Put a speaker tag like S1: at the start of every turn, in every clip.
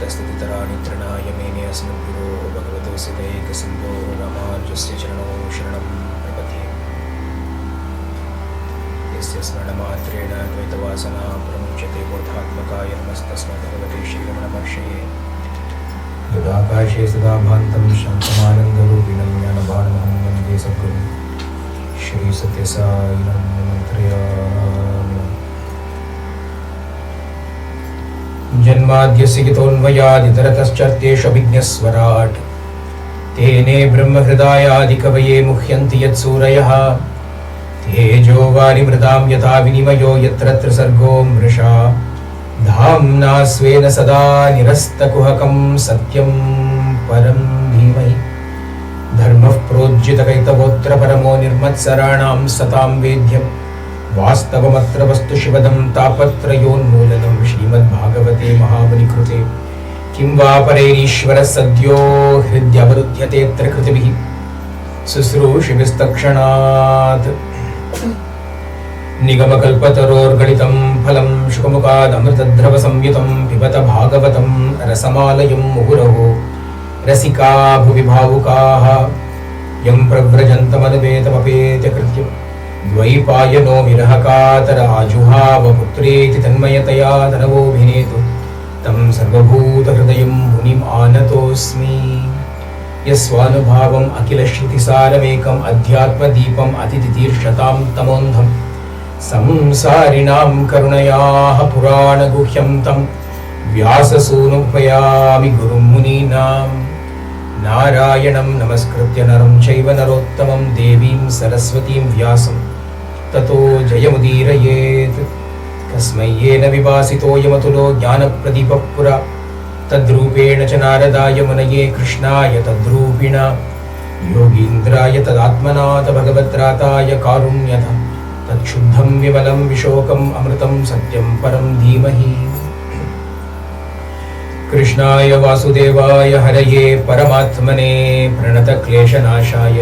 S1: Stititharani Trinaya Mene Asnabhiro Bhagavato Siddhaika Sindho Ramanujasya Charano Sharanam Prapatye Yasya Smarnamatrena Dvaitavasana Pramuchyate Bodhatmakaya Namastasma Bhagavate Shriramana Marshaye Yudakashe Sadabhantam Shantamanandarupinam Jnanabanamaham Vande Sadguru Shri Satyasayinam Mantrayami जन्माद्यस्य यतोऽन्वयादितरतश्चर्तेष्वभिज्ञस्वराट् तेने ब्रह्महृदायादिकवये मुह्यन्ति यत्सूरयः तेजो वारिमृतां यथा विनिमयो यत्र त्रिसर्गो मृषा धाम्ना स्वेन सदा निरस्तकुहकं सत्यं परं धीमहि धर्मः प्रोज्झितकैतवोऽत्र परमो निर्मत्सराणां सतां वेद्यम् वास्तवमत्र वस्तु शिवदं तापत्रयोन्मूलनं श्रीमद् भागवते महामुनिकृते किं वा परैरीश्वरः सद्यो हृद्यवरुध्यतेऽत्र कृतिभिः शुश्रूषिभिस्तक्षणात् निगमकल्पतरोर्गलितं फलं शुकमुखादमृतद्रवसंयुतं पिबत भागवतं रसमालयं मुहुरहो रसिका भुवि भावुकाः यं प्रव्रजन्तमनुपेतमपेत्य कृत्यम् द्वैपायनो विरहकातर आजुहाव पुत्रेति तन्मयतया तनवोऽभिनेतु तं सर्वभूतहृदयं मुनिम् आनतोऽस्मि यस्वानुभावम् अखिलश्रुतिसारमेकम् अध्यात्मदीपम् अतितितीर्षतां तमोन्धं संसारिणां करुणयाः पुराणगुह्यं तं व्याससूनुपयामि गुरुं मुनीनां नारायणं नमस्कृत्य नरं चैव नरोत्तमं देवीं सरस्वतीं व्यासं ततो जयमुदीरयेत् कस्मै येन विभासितोऽयमतुलो ज्ञानप्रदीपः पुरा तद्रूपेण च नारदाय मुनये कृष्णाय तद्रूपिणा योगीन्द्राय तदात्मनाथ भगवद्राताय कारुण्यथ तच्छुद्धं विमलं विशोकम् अमृतं सत्यं परं धीमहि कृष्णाय वासुदेवाय हरये परमात्मने प्रणतक्लेशनाशाय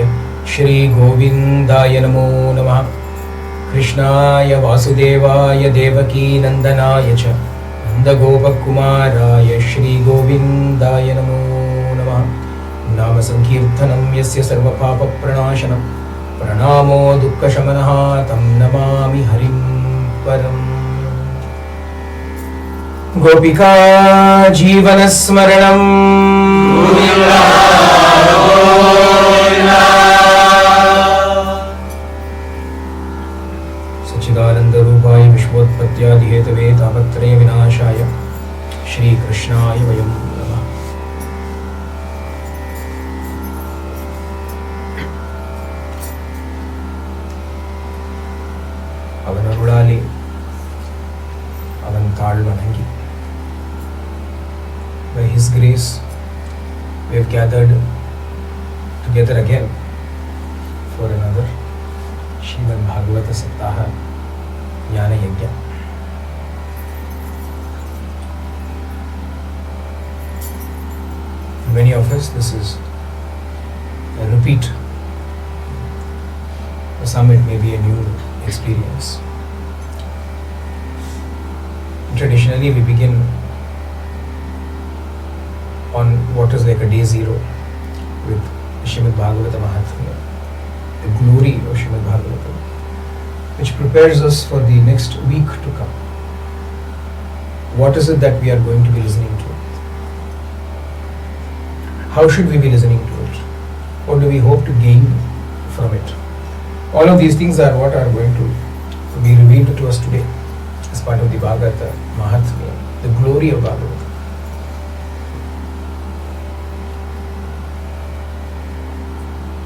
S1: श्रीगोविन्दाय नमो नमः कृष्णाय वासुदेवाय देवकीनन्दनाय च नन्दगोपकुमाराय श्रीगोविन्दाय नमो नमः नाम संकीर्तनं यस्य सर्वपापप्रणाशनं प्रणामो दुःखशमनः तं नमामि हरिं परम् गोपिका जीवनस्मरणं सच्चिदानन्दरूपाय विश्वोत्पत्त्यादिहेतवे तापत्रय विनाशाय श्रीकृष्णाय वयं नमः अवनरुळाले oven ताळ्वणंगि. By His grace, we have gathered together again for another Śrīmad Bhāgavata Saptaham Jnana Yajna. For many of us, this is a repeat. For some, it may be a new experience. Traditionally, we begin on what is like a day zero with Śrīmad Bhāgavatam Māhātmyam, the glory of Śrīmad Bhāgavatam, which prepares us for the next week to come. What is it that we are going to be listening to? How should we be listening to it? What do we hope to gain from it? All of these things are what are going to be revealed to us today as part of the Bhagavata, Mahatmyam, the glory of Bhagavata.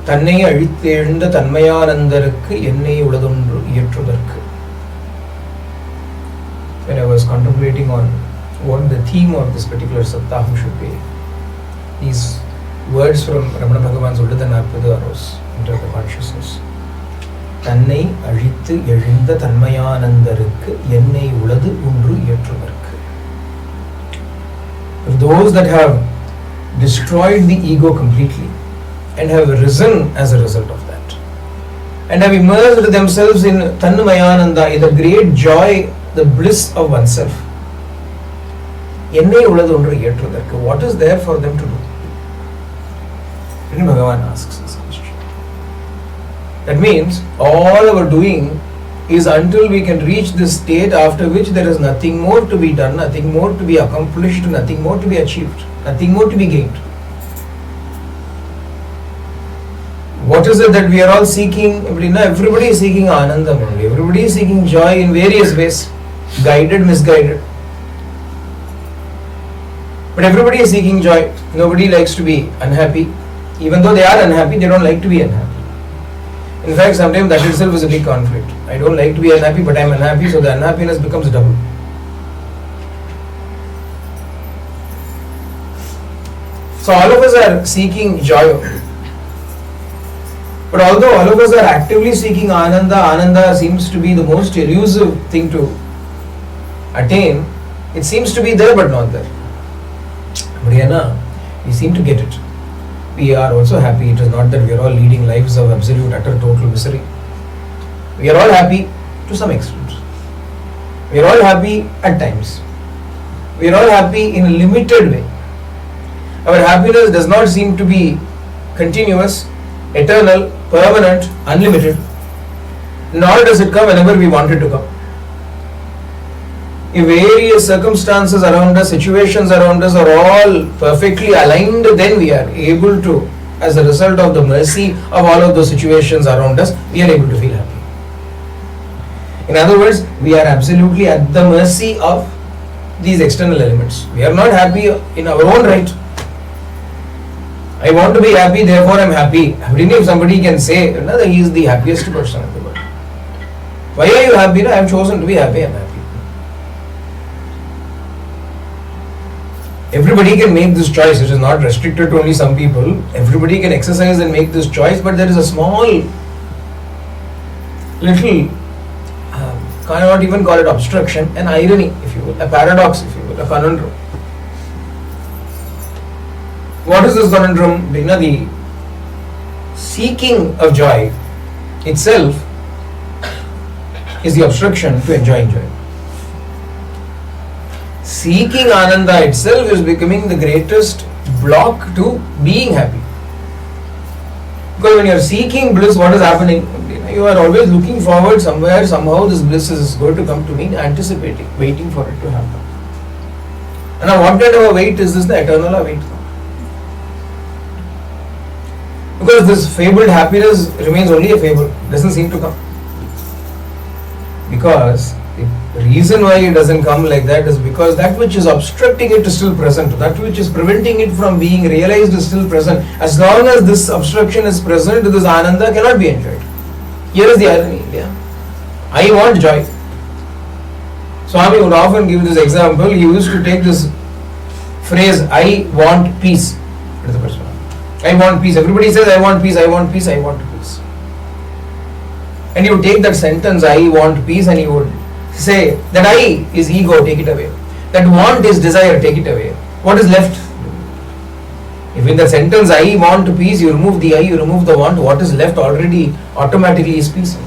S1: தன்னை அழித்தெழுந்த தன்மையானந்தருக்கு என்னை உளதொன்று இயற்றுதற்கு. When I was contemplating on what the theme of this particular Saptaham should be, these words from Ramana Bhagavan's Ulladanarpadu arose into the consciousness. தன்னை அழித்து எழுந்த தன்மையானந்தருக்கு என்னை உளது ஒன்று இயற்றுதற்கு. Those that have destroyed the ego completely and have risen as a result of that and have immersed themselves in Tanmayananda, in the great joy, the bliss of oneself, What is there for them to do? Then Bhagavan asks this question. That means all our doing is until we can reach this state after which there is nothing more to be done, nothing more to be accomplished, nothing more to be achieved, nothing more to be gained. What is it that we are all seeking? Everybody is seeking Anandam only. Everybody is seeking joy in various ways, guided, misguided. But everybody is seeking joy. Nobody likes to be unhappy. Even though they are unhappy, they don't like to be unhappy. In fact, sometimes that itself is a big conflict. I don't like to be unhappy, but I am unhappy, so the unhappiness becomes double. So all of us are seeking joy. But although all of us are actively seeking Ananda seems to be the most elusive thing to attain. It seems to be there but not there. But we seem to get it. We are also happy. It is not that we are all leading lives of absolute, utter, total misery. We are all happy to some extent. We are all happy at times. We are all happy in a limited way. Our happiness does not seem to be continuous, eternal, permanent, unlimited, nor does it come whenever we want it to come. If various circumstances around us, situations around us are all perfectly aligned, then we are able to, as a result of the mercy of all of those situations around us, we are able to feel happy. In other words, we are absolutely at the mercy of these external elements. We are not happy in our own right. I want to be happy, therefore I am happy. If somebody can say that he is the happiest person in the world. Why are you happy? I have chosen to be happy, I am happy. Everybody can make this choice. It is not restricted to only some people. Everybody can exercise and make this choice, but there is a small, little, cannot even call it obstruction, an irony, if you will, a paradox, if you will, a conundrum. What is this conundrum? The seeking of joy itself is the obstruction to enjoying joy. Seeking Ananda itself is becoming the greatest block to being happy. Because when you are seeking bliss, what is happening? You are always looking forward somewhere, somehow this bliss is going to come to me, anticipating, waiting for it to happen. And now what kind of a wait is this? The eternal wait. Because this fabled happiness remains only a fable, doesn't seem to come. Because the reason why it doesn't come like that is because that which is obstructing it is still present. That which is preventing it from being realized is still present. As long as this obstruction is present, this Ananda cannot be enjoyed. Here is the irony. I want joy. Swami would often give this example. He used to take this phrase, I want peace. I want peace. Everybody says, I want peace, I want peace, I want peace. And he would take that sentence, I want peace, and he would say, that I is ego, take it away. That want is desire, take it away. What is left? If in the sentence, I want peace, you remove the I, you remove the want, what is left already automatically is peace.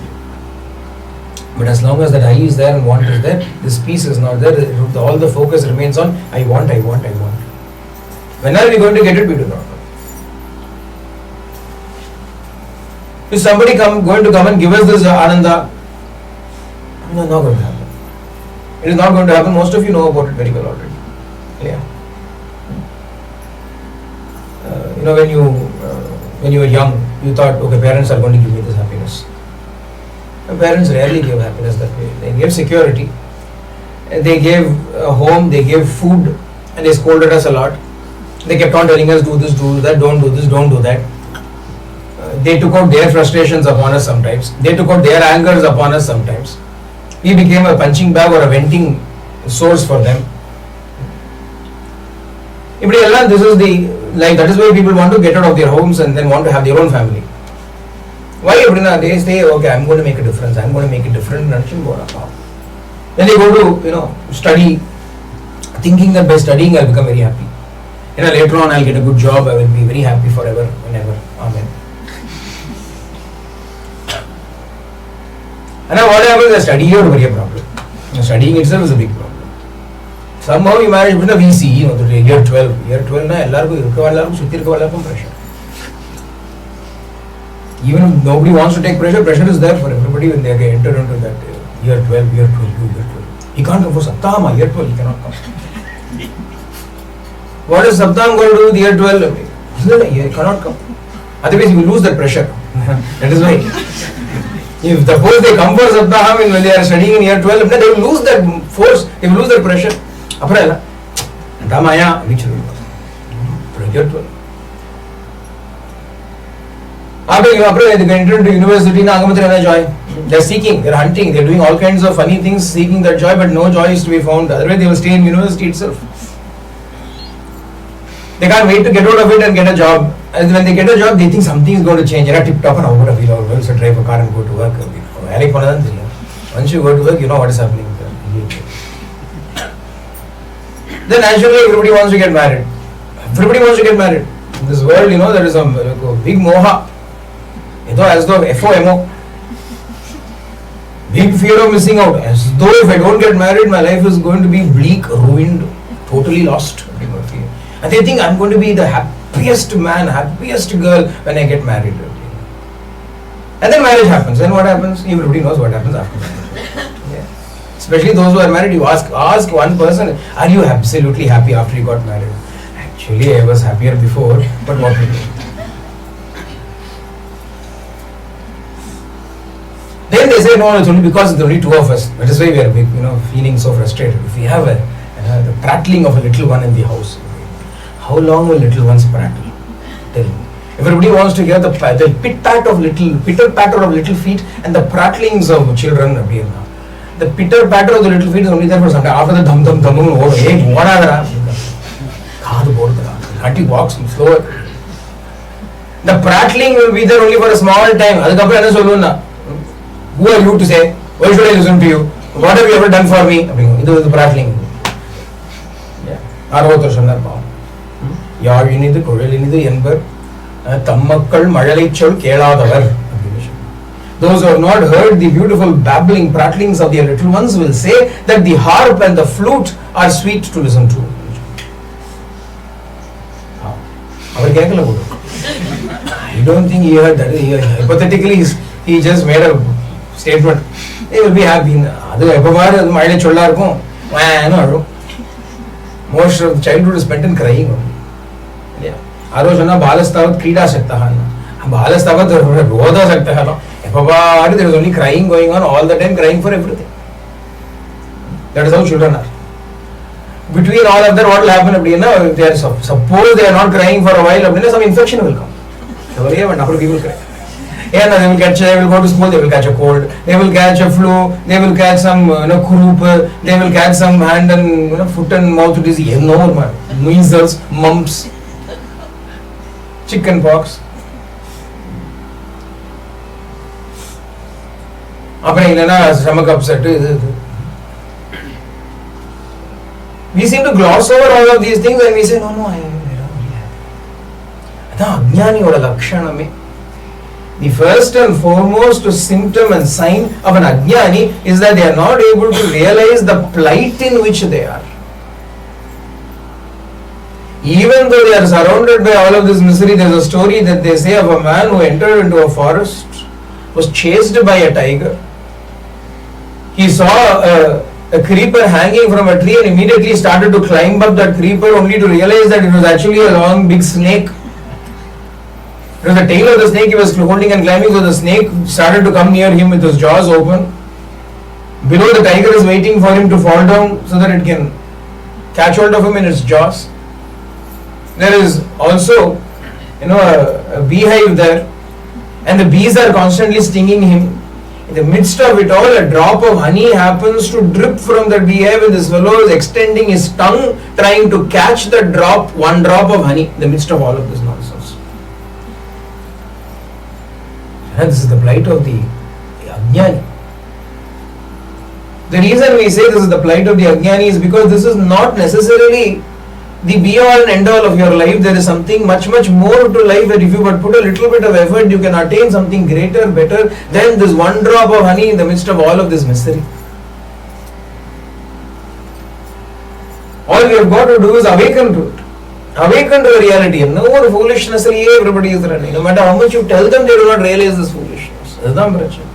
S1: But as long as that I is there and want is there, this peace is not there. All the focus remains on I want, I want, I want. When are we going to get it? We do not know. Is somebody going to come and give us this Ananda? No, not going to happen. It is not going to happen. Most of you know about it very well already. Yeah. When you were young, you thought, okay, parents are going to give me this happiness. Parents rarely give happiness that way. They gave security. They gave a home, they gave food, and they scolded us a lot. They kept on telling us, do this, do that, don't do this, don't do that. They took out their frustrations upon us sometimes. They took out their angers upon us sometimes. We became a punching bag or a venting source for them. This is the life. That is why people want to get out of their homes and then want to have their own family. Why? They say, okay, I'm going to make a difference. I'm going to make it different. Then they go to study, thinking that by studying I'll become very happy. Later on I'll get a good job. I will be very happy forever and ever. Amen. And now what happens is studying is a problem. Studying itself is a big problem. Somehow you manage, we see, year 12. Year 12 na pressure. Even if nobody wants to take pressure is there for everybody when they enter into that year 12. He can't come for Saptaham, year 12, he cannot come. What is Saptaham going to do with year 12? He cannot come. Otherwise, he will lose that pressure. That is why. If suppose they come for Saptaham when they are studying in year 12, they will lose that force, they will lose that pressure. April, Ramaya, which year 12. After they enter into university, joy. They are seeking, they are hunting, they are doing all kinds of funny things, seeking that joy, but no joy is to be found. Otherwise, they will stay in university itself. They can't wait to get out of it and get a job. And when they get a job, they think something is going to change. Tip top and over a wheel, or so drive a car and go to work. Once you go to work, you know what is happening. Then naturally, everybody wants to get married. Everybody wants to get married. In this world, there is a big moha. As though FOMO. Big fear of missing out. As though if I don't get married, my life is going to be bleak, ruined, totally lost. And they think I'm going to be the happiest man, happiest girl when I get married. And then marriage happens. Then what happens? Everybody knows what happens after marriage. Yeah. Especially those who are married, you ask one person, are you absolutely happy after you got married? Actually, I was happier before, but what to do? Then they say, no, it's only because it's only two of us. That is why we are feeling so frustrated. If we have the prattling of a little one in the house, how long will little ones prattle? Tell me. Everybody wants to hear the pitter-patter of little feet and the prattlings of children appear now. The pitter-patter of the little feet is only there for some time. After the dham, hey, what are they? Auntie walks slower. The prattling will be there only for a small time. Who are you to say? Why should I listen to you? What have you ever done for me? This is the prattling. யாழ் இனிது குழல் இனிது என்பர் தம்மக்கள் மழலை சொல் கேளாதவர். Those who have not heard the beautiful babbling prattlings of their little ones will say that the harp and the flute are sweet to listen to. I don't think he heard that. Hypothetically, he just made a statement. They will be happy. Most of the childhood is spent in crying. Arojana Balastavat Krida Saptahan. Balastavat Roda Saptahan. There is only crying going on all the time, crying for everything. That is how children are. Between all of that, what will happen? If they are, suppose they are not crying for a while, some infection will come. People cry. And they will go to school, they will catch a cold, they will catch a flu, they will catch some croup, they will catch some hand and foot and mouth disease, measles, mumps, chicken pox. Stomach upset. We seem to gloss over all of these things and we say, no, I am very happy. The first and foremost symptom and sign of an ajnani is that they are not able to realize the plight in which they are. Even though they are surrounded by all of this misery, there is a story that they say of a man who entered into a forest, was chased by a tiger. He saw a creeper hanging from a tree and immediately started to climb up that creeper only to realize that it was actually a long big snake. It was the tail of the snake he was holding and climbing, so the snake started to come near him with his jaws open. Below, the tiger is waiting for him to fall down so that it can catch hold of him in its jaws. There is also, a beehive there, and the bees are constantly stinging him. In the midst of it all, a drop of honey happens to drip from the beehive, and this fellow is extending his tongue, trying to catch the one drop of honey in the midst of all of this nonsense. And this is the plight of the ajnani. The reason we say this is the plight of the ajnani is because this is not necessarily the be all and end all of your life. There is something much more to life that if you but put a little bit of effort, you can attain something greater, better than this one drop of honey in the midst of all of this misery. All we have got to do is awaken to it. Awaken to the reality. No more foolishness, everybody is running. No matter how much you tell them, they do not realize this foolishness. That's the prachana.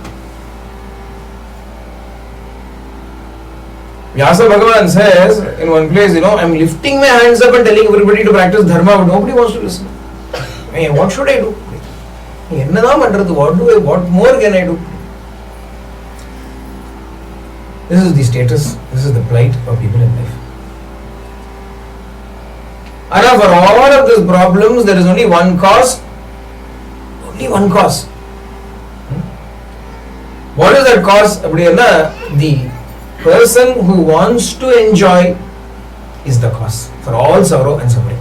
S1: Vyasa Bhagavan says in one place, I'm lifting my hands up and telling everybody to practice dharma, but nobody wants to listen. Hey, what should I do? What more can I do? This is the status, this is the plight of people in life. And for all of these problems, there is only one cause. Only one cause. What is that cause? The person who wants to enjoy is the cause for all sorrow and suffering.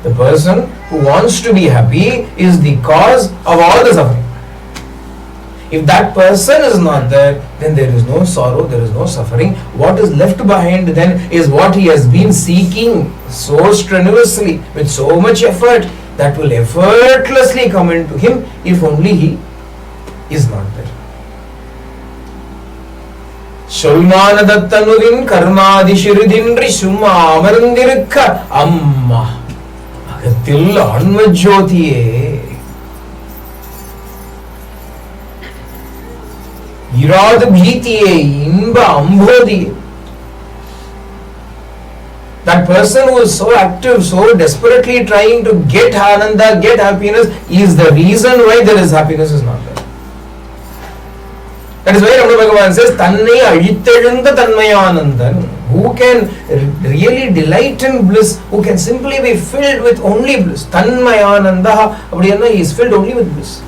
S1: The person who wants to be happy is the cause of all the suffering. If that person is not there, then there is no sorrow, there is no suffering. What is left behind then is what he has been seeking so strenuously, with so much effort, that will effortlessly come into him if only he is not there. Shulmanadatanuvin karmadi shiridindri summa amarandirukka amma agathil anmajyotiye irad bhitiye inba ambodiye. That person who is so active, so desperately trying to get ananda, get happiness, is the reason why there is happiness is not there. That is why Ramana Bhagavan says, Tannai Ajittelunda Tanmayanandan. Who can really delight in bliss, who can simply be filled with only bliss. Tanmayananda, he is filled only with bliss.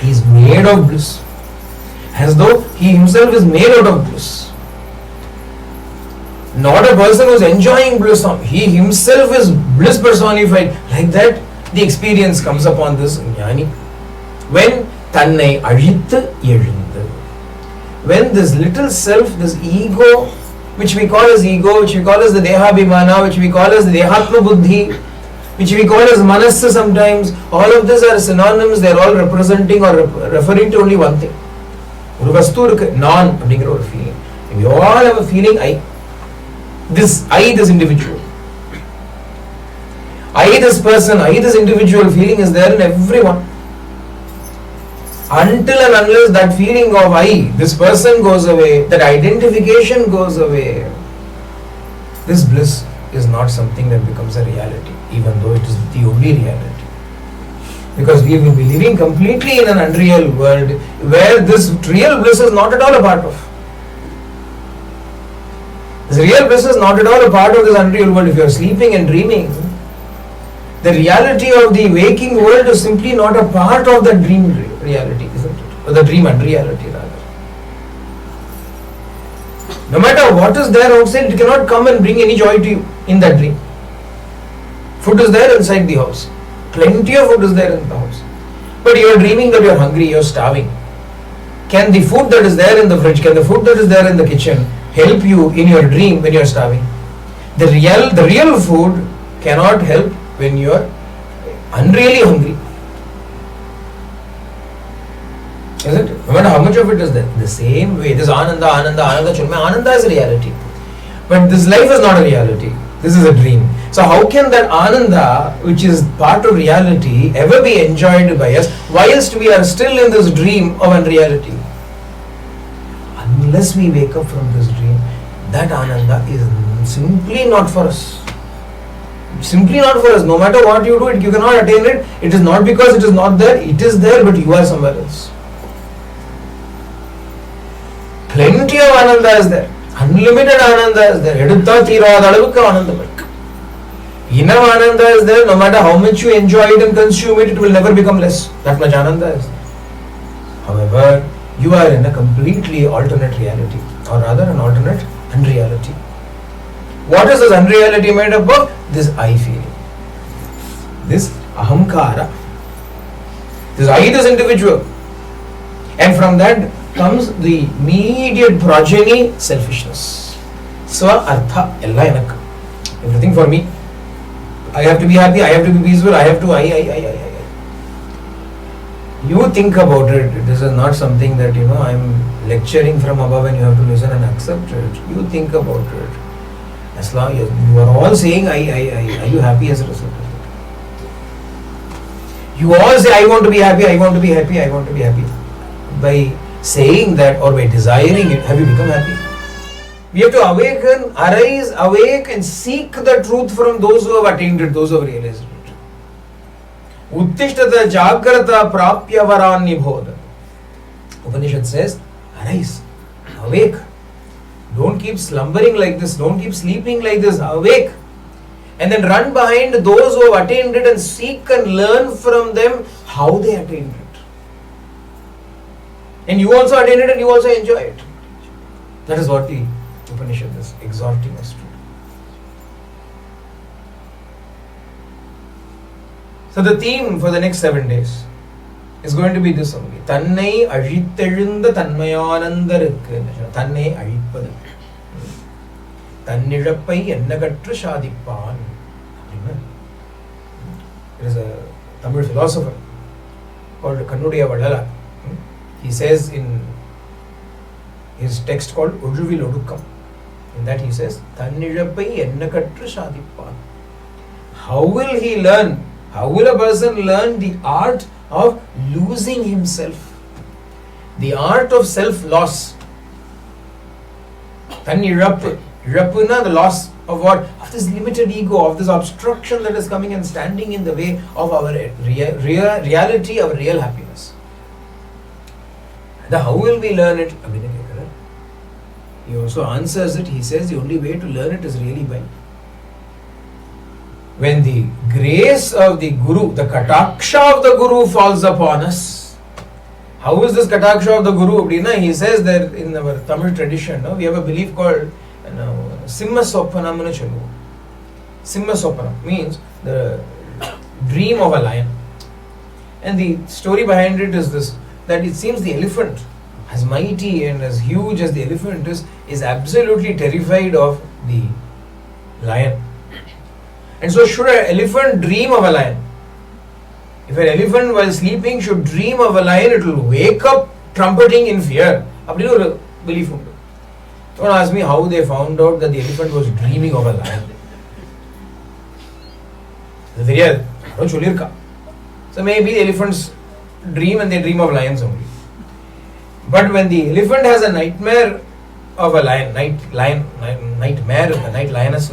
S1: He is made of bliss. As though he himself is made out of bliss. Not a person who is enjoying bliss. He himself is bliss personified. Like that, the experience comes upon this jnani. When Tannai Ajittu Ezhundu. When this little self, this ego, which we call as ego, which we call as the Dehabhimana, which we call as the Dehatma Buddhi, which we call as Manasa sometimes, all of these are synonyms, they are all representing or referring to only one thing. Oru vastu irukku, non அப்படிங்கிற ஒரு feeling. We all have a feeling, this individual. This person, this individual feeling is there in everyone. Until and unless that feeling of this person goes away, that identification goes away, this bliss is not something that becomes a reality, even though it is the only reality. Because we will be living completely in an unreal world where this real bliss is not at all a part of. This real bliss is not at all a part of this unreal world. If you are sleeping and dreaming, the reality of the waking world is simply not a part of the dream reality, isn't it? Or the dream unreality rather. No matter what is there outside, it cannot come and bring any joy to you in that dream. Food is there inside the house. Plenty of food is there in the house. But you are dreaming that you are hungry, you are starving. Can the food that is there in the fridge, can the food that is there in the kitchen help you in your dream when you are starving? The real food cannot help when you are unreally hungry. Isn't it? No matter how much of it is there. The same way, this Ananda Chulme, Ananda is a reality. But this life is not a reality. This is a dream. So how can that Ananda, which is part of reality, ever be enjoyed by us whilst we are still in this dream of unreality? Unless we wake up from this dream, that Ananda is simply not for us. Simply not for us. No matter what you do, you cannot attain it. It is not because it is not there. It is there, but you are somewhere else. Plenty of Ananda is there. Unlimited Ananda is there. Edutha Tirada Alavukku Ananda Irukku. Enough Ananda is there. No matter how much you enjoy it and consume it, it will never become less. That much Ananda is there. However, you are in a completely alternate reality, or rather an alternate unreality. What is this unreality made up of? This I feeling. This ahamkara. This this individual. And from that comes the immediate progeny, selfishness. Swa artha ella enakku. Everything for me. I have to be happy, I have to be peaceful, I have to I. You think about it. This is not something that I am lecturing from above and you have to listen and accept it. You think about it. As long as you are all saying, are you happy as a result? You all say, I want to be happy, I want to be happy, I want to be happy. By saying that or by desiring it, have you become happy? We have to awaken, arise, awake and seek the truth from those who have attained it, those who have realized it. Uttishtata jagrata prapya varannibhoda. Upanishad says, arise, awake. Don't keep slumbering like this, don't keep sleeping like this, awake. And then run behind those who have attained it and seek and learn from them how they attained it. And you also attained it and you also enjoy it. That is what the Upanishad is exhorting us to. So the theme for the next 7 days is going to be this only. Tannai azhittelunda tanmayanandarukku. Tannai azhippadu. Tannizhappai ennakatru shadippan. There is a Tamil philosopher called Kannudaiya Vallala. He says in his text called Ozhuvil Odukkam. In that he says, Tannizhappai ennakatru shadippan. How will he learn? How will a person learn the art of losing himself? The art of self-loss. Tannizhappu. Rapuna, the loss of what? Of this limited ego, of this obstruction that is coming and standing in the way of our reality, our real happiness. How will we learn it? He also answers it. He says the only way to learn it is really by when the grace of the Guru, the Kataksha of the Guru falls upon us. How is this Kataksha of the Guru? He says that in our Tamil tradition, we have a belief called Simha Soppanam. Simha Soppanam means the dream of a lion. And the story behind it is this, that it seems the elephant, as mighty and as huge as the elephant is absolutely terrified of the lion. And so should an elephant dream of a lion? If an elephant while sleeping should dream of a lion, it will wake up trumpeting in fear. Apdi belief undu. Don't ask me how they found out that the elephant was dreaming of a lion. So maybe the elephants dream and they dream of lions only. But when the elephant has a nightmare of a lion, nightmare, the night lioness.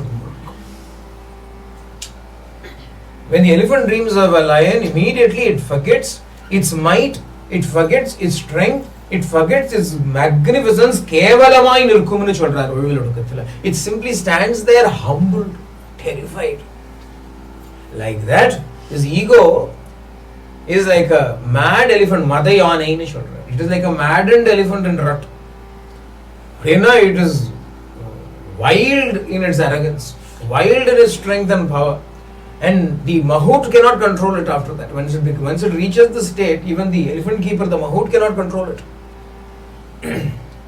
S1: When the elephant dreams of a lion, immediately it forgets its might, it forgets its strength, it forgets its magnificence. It simply stands there humbled, terrified. Like that, his ego is like a mad elephant. It is like a maddened elephant in rut. It is wild in its arrogance, wild in its strength and power. And the mahout cannot control it after that. Once it reaches the state, even the elephant keeper, the mahout cannot control it.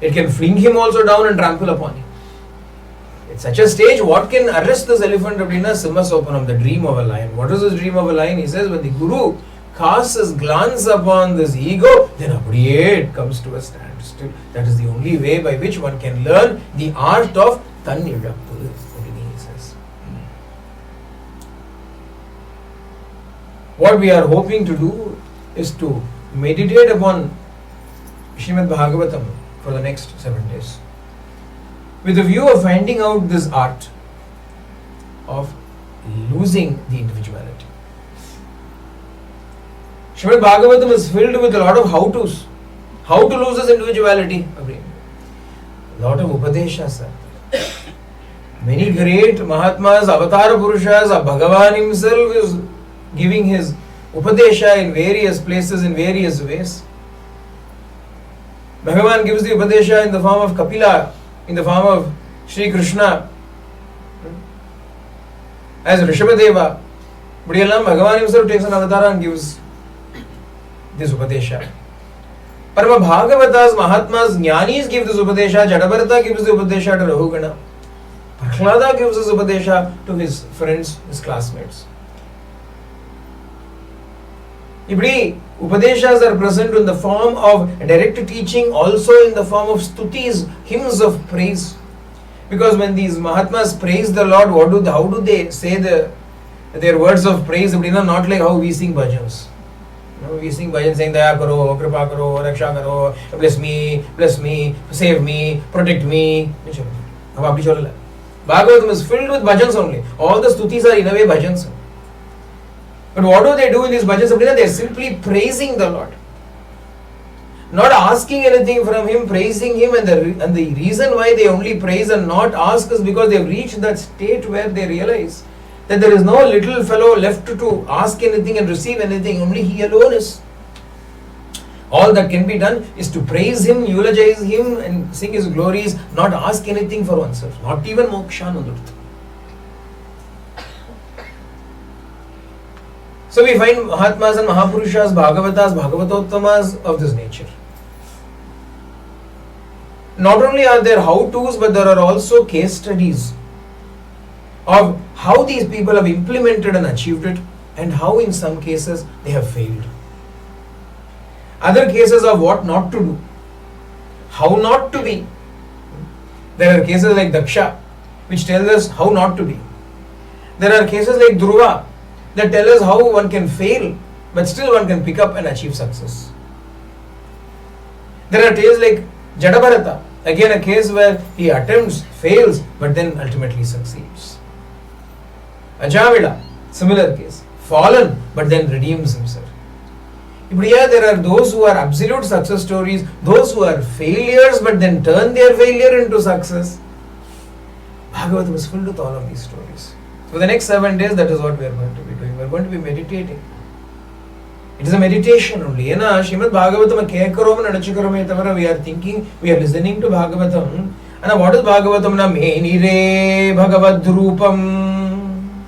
S1: It can fling him also down and trample upon him. At such a stage, what can arrest this elephant? Simha Sopanam, the dream of a lion. What is this dream of a lion? He says, when the Guru casts his glance upon this ego, then it comes to a standstill. That is the only way by which one can learn the art of Tannizhappu. He says. What we are hoping to do is to meditate upon Śrīmad Bhāgavatam for the next 7 days, with a view of finding out this art of losing the individuality. Śrīmad Bhāgavatam is filled with a lot of how-tos. How to lose this individuality? A lot of upadeshas. Many great Mahatmas, Avatar Purushas, Bhagavan himself is giving his upadesha in various places, in various ways. Bhagavan gives the upadesha in the form of Kapila, in the form of Sri Krishna, as Rishabhadeva. But Bhagavan himself takes an avatar and gives this upadesha. Parama Bhagavatas, Mahatmas, Jnanis give this upadesha. Jadabharata gives the upadesha to Rahugana. Prahlada gives this upadesha to his friends, his classmates. Upadeshas are present in the form of direct teaching, also in the form of stutis, hymns of praise. Because when these Mahatmas praise the Lord, how do they say their words of praise? Not like how we sing bhajans. We sing bhajans saying Daya karo, Kripa karo, Raksha karo, bless me, save me, protect me. Bhagavatam is filled with bhajans only. All the stutis are in a way bhajans. But what do they do in these bhajans? They are simply praising the Lord. Not asking anything from Him, praising Him, and the reason why they only praise and not ask is because they have reached that state where they realize that there is no little fellow left to ask anything and receive anything, only He alone is. All that can be done is to praise Him, eulogize Him, and sing His glories, not ask anything for oneself, not even moksha nandurta. So we find Mahatmas and Mahapurushas, Bhagavatas, Bhagavatottamas of this nature. Not only are there how-tos, but there are also case studies of how these people have implemented and achieved it, and how in some cases they have failed. Other cases of what not to do, how not to be. There are cases like Daksha, which tells us how not to be. There are cases like Dhruva, that tell us how one can fail, but still one can pick up and achieve success. There are tales like Jadabharata, again a case where he attempts, fails, but then ultimately succeeds. Ajamila, similar case, fallen, but then redeems himself. But here there are those who are absolute success stories, those who are failures, but then turn their failure into success. Bhagavatam is filled with all of these stories. For the next 7 days, that is what we are going to be doing. We are going to be meditating. It is a meditation only. Śrīmad Bhāgavatam we are thinking, we are listening to Bhagavatam. And what is Bhagavatam? Meni re Bhagavad Rupam.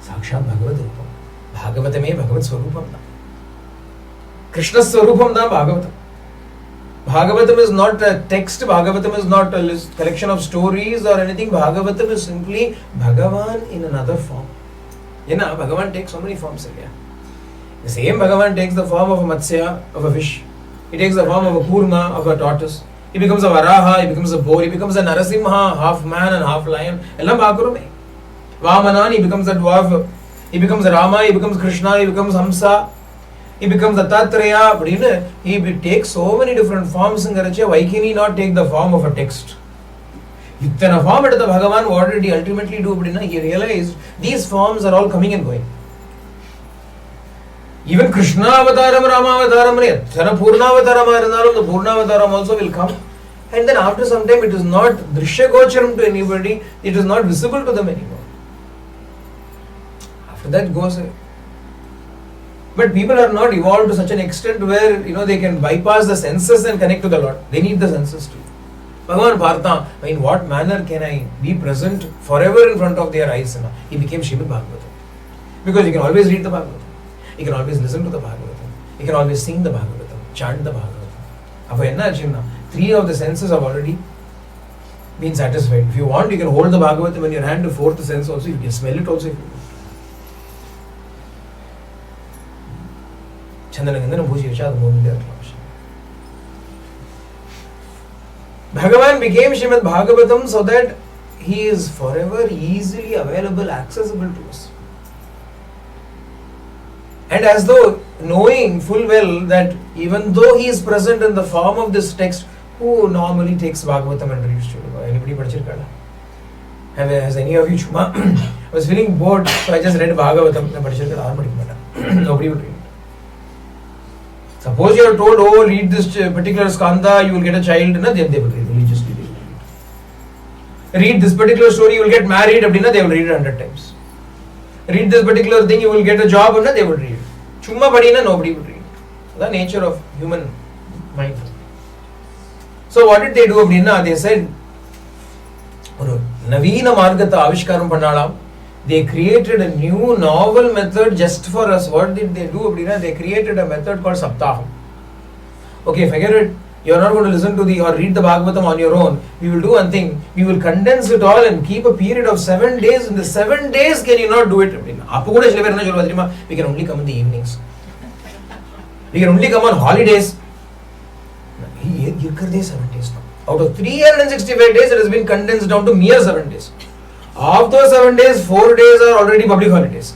S1: Sakshat Bhagavad Rupam. Bhagavatam e Bhagavad Swarupam. Krishna Swarupam na Bhagavatam. Bhagavatam is not a text, Bhagavatam is not a collection of stories or anything. Bhagavatam is simply Bhagavan in another form. Bhagavan takes so many forms. The same Bhagavan takes the form of a Matsya, of a fish. He takes the form of a Kurma, of a tortoise. He becomes a Varaha, he becomes a boar, he becomes a Narasimha, half man and half lion. Vamanan, he becomes a dwarf. He becomes Rama, he becomes Krishna, he becomes Hamsa. He becomes Dattatreya, but he takes so many different forms. Why can he not take the form of a text? Yuktana form at the Bhagavan, what did he ultimately do? He realized these forms are all coming and going. Even Krishna Avataram, Rama Avataram, Purna Avataram, the Purna Avataram also will come. And then after some time, it is not Drishya Gocharam to anybody, it is not visible to them anymore. After that goes away. But people are not evolved to such an extent where they can bypass the senses and connect to the Lord. They need the senses too. Bhagavan Bharata, in what manner can I be present forever in front of their eyes? He became Śrīmad Bhāgavatam. Because you can always read the Bhagavatam. You can always listen to the Bhagavatam. You can always sing the Bhagavatam, chant the Bhagavatam. 3 of the senses have already been satisfied. If you want, you can hold the Bhagavatam in your hand, the 4th sense also. You can smell it also if you want. Bhagavan became Śrīmad Bhāgavatam so that he is forever easily available, accessible to us. And as though knowing full well that even though he is present in the form of this text, who normally takes Bhagavatam and reads to anybody? Has any of you? I was feeling bored, so I just read Bhagavatam. Nobody would read. Suppose you are told, read this particular skanda, you will get a child, then they will read religiously. Read this particular story, you will get married, they will read it 100 times. Read this particular thing, you will get a job, they will read. Chumma padina, nobody will read. The nature of human mind. So what did they do? They said, Navina Margata Avishkaram Pannalam. They created a new novel method just for us. What did they do? They created a method called Saptaham. Okay, forget it. You are not going to listen to or read the Bhagavatam on your own. We will do one thing. We will condense it all and keep a period of 7 days. In the 7 days, can you not do it? We can only come in the evenings. We can only come on holidays. 7 days. Out of 365 days, it has been condensed down to mere 7 days. Of those 7 days, 4 days are already public holidays.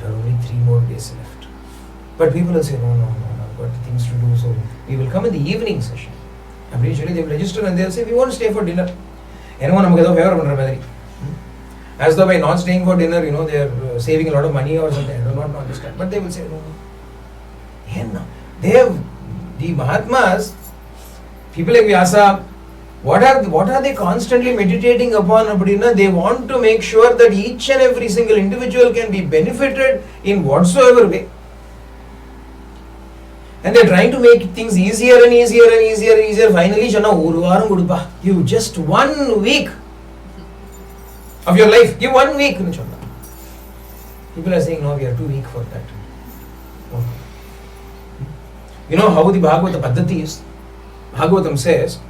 S1: There are only 3 more days left. But people will say, no, I've got things to do, so we will come in the evening session. And usually they will register and they will say, we want to stay for dinner. Anyone favor as though by not staying for dinner, they are saving a lot of money or something. I do not understand. But they will say, no. They have the Mahatmas, people like Vyasa, what are they constantly meditating upon? They want to make sure that each and every single individual can be benefited in whatsoever way. And they are trying to make things easier and easier and easier and easier. Finally, you just 1 week of your life. Give 1 week. People are saying, no, we are too weak for that. You know how the Bhagavata Paddhati is? Bhagavatam says,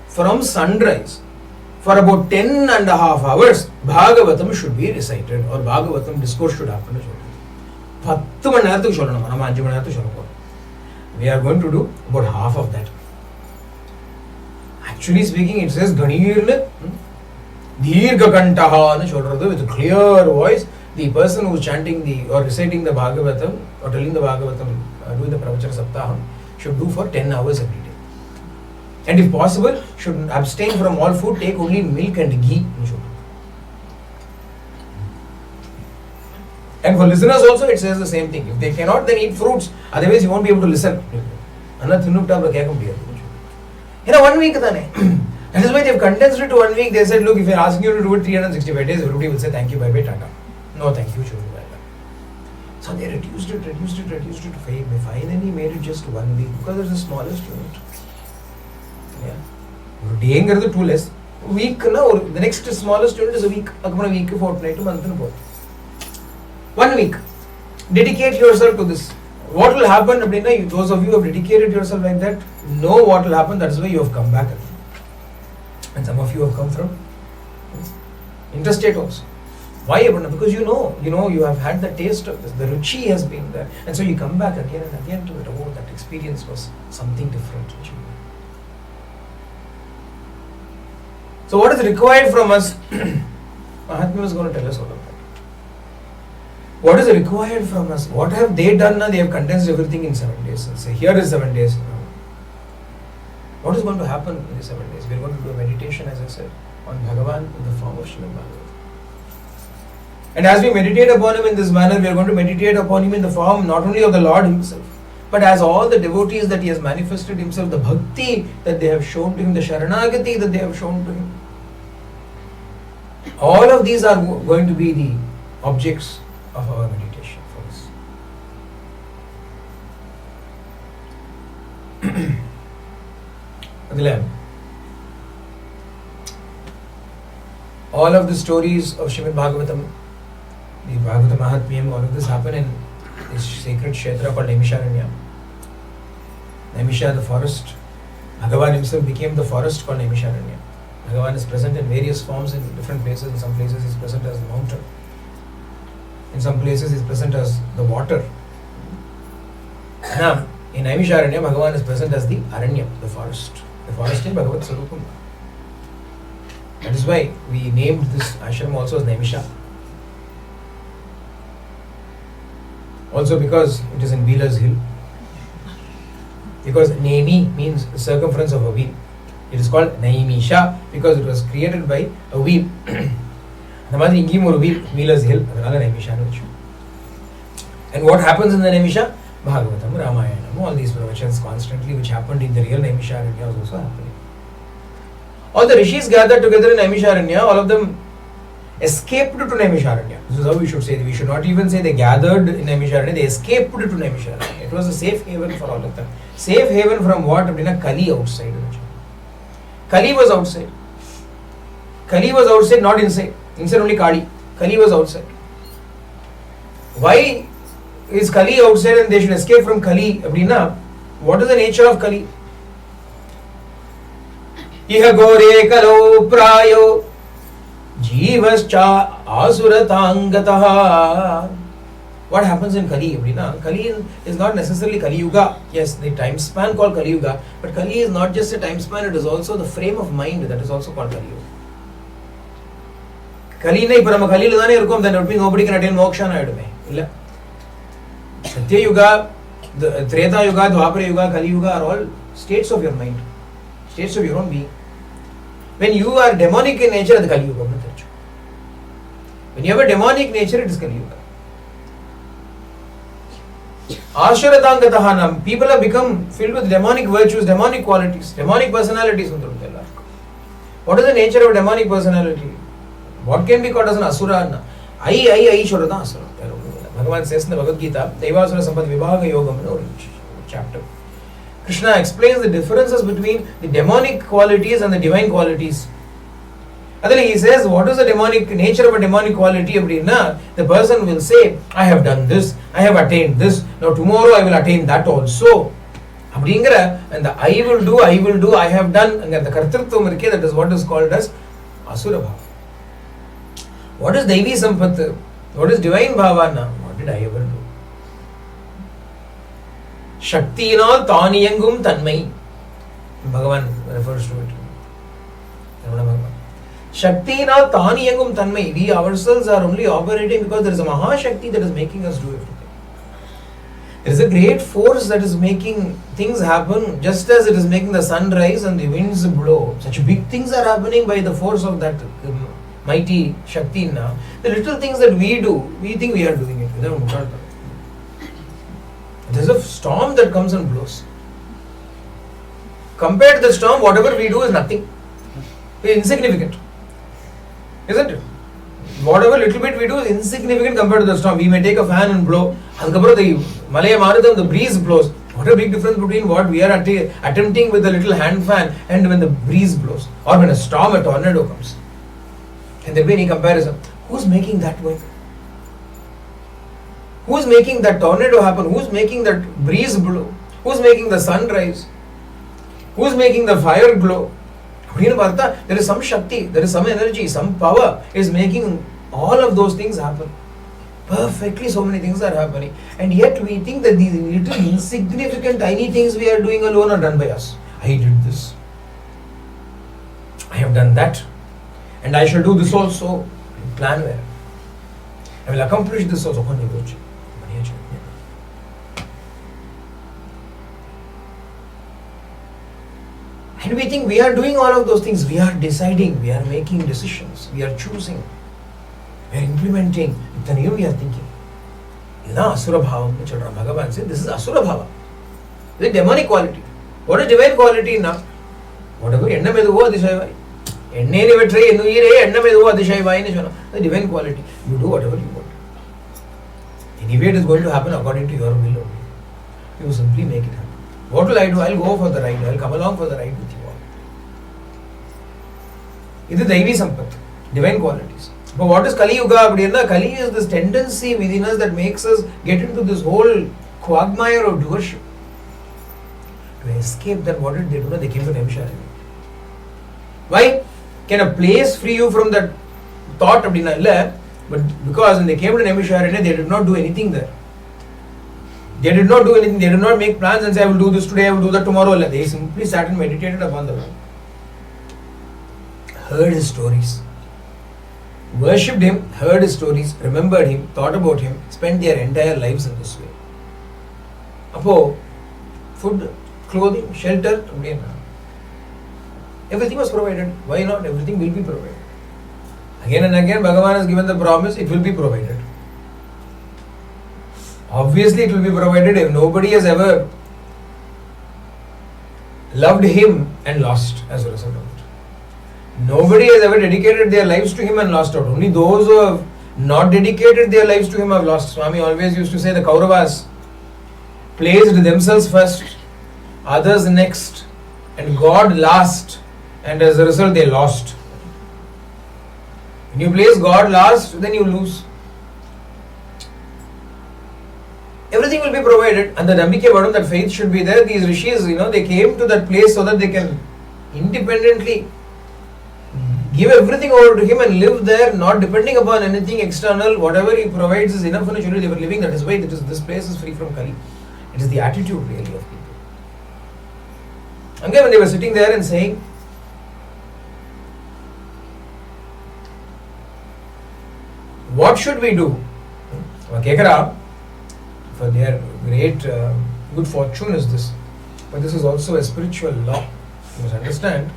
S1: from sunrise, for about 10.5 hours, Bhagavatam should be recited or Bhagavatam discourse should happen. We are going to do about half of that. Actually speaking, it says Ganirna Dirgha Kantaha with a clear voice. The person who is chanting or reciting the Bhagavatam or telling the Bhagavatam, doing the Pravachana Saptaham, should do for 10 hours every day. And if possible, should abstain from all food, take only milk and ghee. And for listeners also, it says the same thing. If they cannot, then eat fruits. Otherwise, you won't be able to listen. 1 week. That is why they have condensed it to 1 week. They said, look, if you are asking you to do it 365 days, everybody will say, thank you, bye-bye, tata. No, thank you, shuru, bye-bye. So they reduced it. Finally made it just 1 week because it's the smallest unit. Yeah. Day is 2 less. Week, the next smallest unit is a week. A week, fortnight, a month. 1 week. Dedicate yourself to this. What will happen, those of you who have dedicated yourself like that, know what will happen. That is why you have come back again. And some of you have come from interstate also. Why? Because you know, you have had the taste of this. The ruchi has been there. And so you come back again and again to it. Oh, that experience was something different. So what is required from us? Mahatmyam is going to tell us all of that. What is required from us? What have they done now? They have condensed everything in 7 days. And say, here is 7 days. What is going to happen in the 7 days? We are going to do a meditation, as I said, on Bhagavan in the form of Śrīmad Bhāgavatam. And as we meditate upon him in this manner, we are going to meditate upon him in the form not only of the Lord himself, but as all the devotees that he has manifested himself, the bhakti that they have shown to him, the sharanagati that they have shown to him. All of these are going to be the objects of our meditation for us. All of the stories of Śrīmad Bhāgavatam, the Bhagavata Mahatmyam, all of this happen in this sacred kshetra called Naimisharanya. Naimisha, the forest. Bhagavan himself became the forest called Naimisharanya. Bhagavan is present in various forms in different places. In some places he is present as the mountain. In some places he is present as the water. Now, in Naimisharanya, Bhagavan is present as the Aranya, the forest. The forest is Bhagavat Sarupam. That is why we named this ashram also as Naimisha. Also because it is in Wheeler's Hill. Because Naimi means circumference of a wheel. It is called Naimisha because it was created by a wheel. The மாதிரி இங்கேயும் ஒரு Wheeler's Hill, அதனால Naimishaன்னு வச்சோம். And what happens in the Naimisha? Bhagavatam, Ramayanam, all these pravachans constantly which happened in the real Naimisharanya was also happening. All the rishis gathered together in Naimisharanya, all of them escaped to Naimisharanya. This is how we should say it. We should not even say they gathered in Naimisharanya, they escaped to Naimisharanya. It was a safe haven for all of them. Safe haven from what? Kali outside. Kali was outside. Kali was outside, not inside. Inside only Kali. Kali was outside. Why is Kali outside and they should escape from Kali? What is the nature of Kali? Iha gore kalo prayo jivascha asuratangataha what happens in Kali? Kali is not necessarily Kali Yuga. Yes, the time span called Kali Yuga, but Kali is not just a time span, it is also the frame of mind that is also called Kali Yuga. Kali na ipa nama Kali la thane irukom, then nobody can attain moksha na idume. Illa. Satya Yuga, the Treta Yuga, Dwapara Yuga, Kali Yuga are all states of your mind, states of your own being. When you are demonic in nature, it is Kali Yuga. When you have a demonic nature, it is Kali Yuga. Asharatangatahana, people have become filled with demonic virtues, demonic qualities, demonic personalities. What is the nature of a demonic personality? What can be called as an asura? I Shurata Asura. Bhagavan says in the Bhagavad Gita, Devasura Sampad Vibhaga Yogam chapter. Krishna explains the differences between the demonic qualities and the divine qualities. He says, what is the demonic nature of a demonic quality? The person will say, I have done this, I have attained this, now tomorrow I will attain that also. And the I will do, I have done, and the kartrutvam, that is what is called as Asura Bhava. What is Devi Sampath? What is divine Bhava? What did I ever do? Shaktinal Taniyangum Tanmai. Bhagavan refers to it. Shaktinal Taniyangum Tanmai. We ourselves are only operating because there is a Mahashakti that is making us do everything. There is a great force that is making things happen, just as it is making the sun rise and the winds blow. Such big things are happening by the force of that mighty Shakti. The little things that we do, we think we are doing it. There is a storm that comes and blows. Compared to the storm, whatever we do is nothing. It is insignificant. Isn't it? Whatever little bit we do is insignificant compared to the storm. We may take a fan and blow. The Malaya Marathon, the breeze blows. What a big difference between what we are attempting with a little hand fan and when the breeze blows. Or when a storm, a tornado comes. Can there be any comparison? Who's making that work? Who's making that tornado happen? Who's making that breeze blow? Who's making the sun rise? Who's making the fire glow? There is some Shakti, there is some energy, some power is making all of those things happen. Perfectly, so many things are happening. And yet we think that these little insignificant, tiny things we are doing alone are done by us. I did this. I have done that. And I shall do this also. Plan where? I will accomplish this also. And we think we are doing all of those things. We are deciding, we are making decisions, we are choosing, we are implementing. Then we are thinking. This is Asura Bhava. Bhagavan said, this is Asura Bhava. This is demonic quality. What is divine quality now? Whatever, the divine quality. You do whatever you want. Anyway, it is going to happen according to your will only. You simply make it happen. What will I do? I will go for the ride. I will come along for the ride with you all. This is Daivi Sampath, divine qualities. But what is Kali Yuga? Kali is this tendency within us that makes us get into this whole quagmire of doership. To escape that, what did they do? They came to Naimisharanya. Why? Can a place free you from that thought? But because when they came to Naimisharanya, they did not do anything there. They did not do anything. They did not make plans and say, I will do this today, I will do that tomorrow. They simply sat and meditated upon the Lord. Heard his stories. Worshipped him, heard his stories, remembered him, thought about him, spent their entire lives in this way. Apo, food, clothing, shelter, everything was provided. Why not? Everything will be provided. Again and again, Bhagavan has given the promise, it will be provided. Obviously, it will be provided. If nobody has ever loved him and lost as a result of it. Nobody has ever dedicated their lives to him and lost out. Only those who have not dedicated their lives to him have lost. Swami always used to say the Kauravas placed themselves first, others next, and God last, and as a result they lost. When you place God last, then you lose. Everything will be provided, and the Nambike Vadam, that faith should be there. These rishis, they came to that place so that they can independently Give everything over to him and live there, not depending upon anything external. Whatever he provides is enough for the children. They were living that is why this place is free from Kali. It is the attitude really of people. And when they were sitting there and saying, what should we do? For their great good fortune is this. But this is also a spiritual law. You must understand,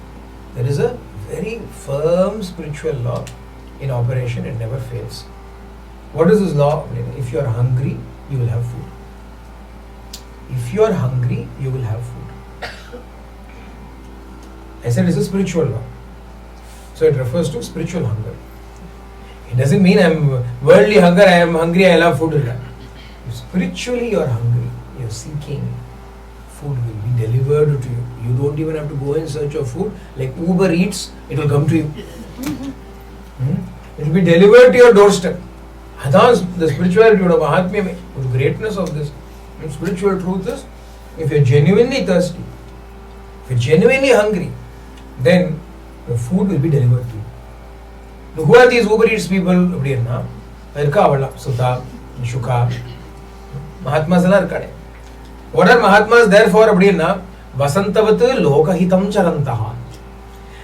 S1: there is a very firm spiritual law in operation. It never fails. What is this law? If you are hungry, you will have food. If you are hungry, you will have food. I said it's a spiritual law. So it refers to spiritual hunger. It doesn't mean I am worldly hunger, I am hungry, I love food. Spiritually you are hungry, you are seeking. Food will be delivered to you. You don't even have to go in search of food. Like Uber Eats, it will come to you. It will be delivered to your doorstep. That's the spirituality of Mahatmyam, the greatness of this. And spiritual truth is, if you are genuinely thirsty, if you are genuinely hungry, then the food will be delivered to you. Now, who are these Uber Eats people? Sutta, Shuka, Mahatmas. What are Mahatmas there for? Vasantavat lokahitam charantaha.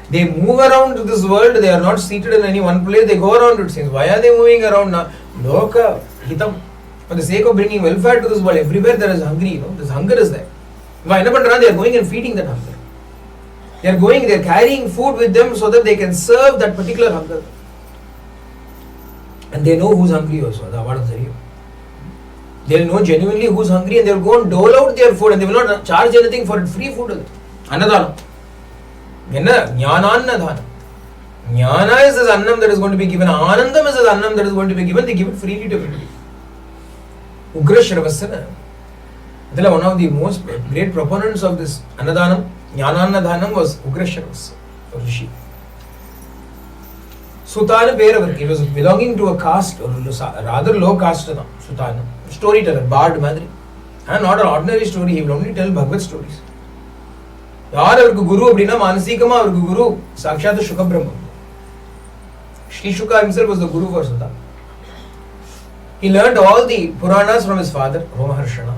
S1: They move around this world, they are not seated in any one place, they go around, it seems. Why are they moving around now? Lokahitam. For the sake of bringing welfare to this world, everywhere there is hungry, this hunger is there. Why? They are going and feeding that hunger. They are carrying food with them so that they can serve that particular hunger. And they know who's hungry also. They'll know genuinely who's hungry and they'll go and dole out their food and they will not charge anything for it. Free food. Annadana. Jnanannadhana. Jnana is this annam that is going to be given. Anandam is this annam that is going to be given. They give it freely to everybody. Ugra Shravasana. One of the most great proponents of this Annadanam, Jnanannadhanam, was Ugra Shravasana, or Rishi. Sutana Peravar, he was belonging to a caste, or rather low caste, Sutana. Storyteller, bard madri. And not an ordinary story, he will only tell Bhagavad stories. Yaar Guru Abdina Manasikama, Guru, Sakshat Shuka Brahma. Shri Shuka himself was the Guru for Sutana. He learned all the Puranas from his father, Romaharshana.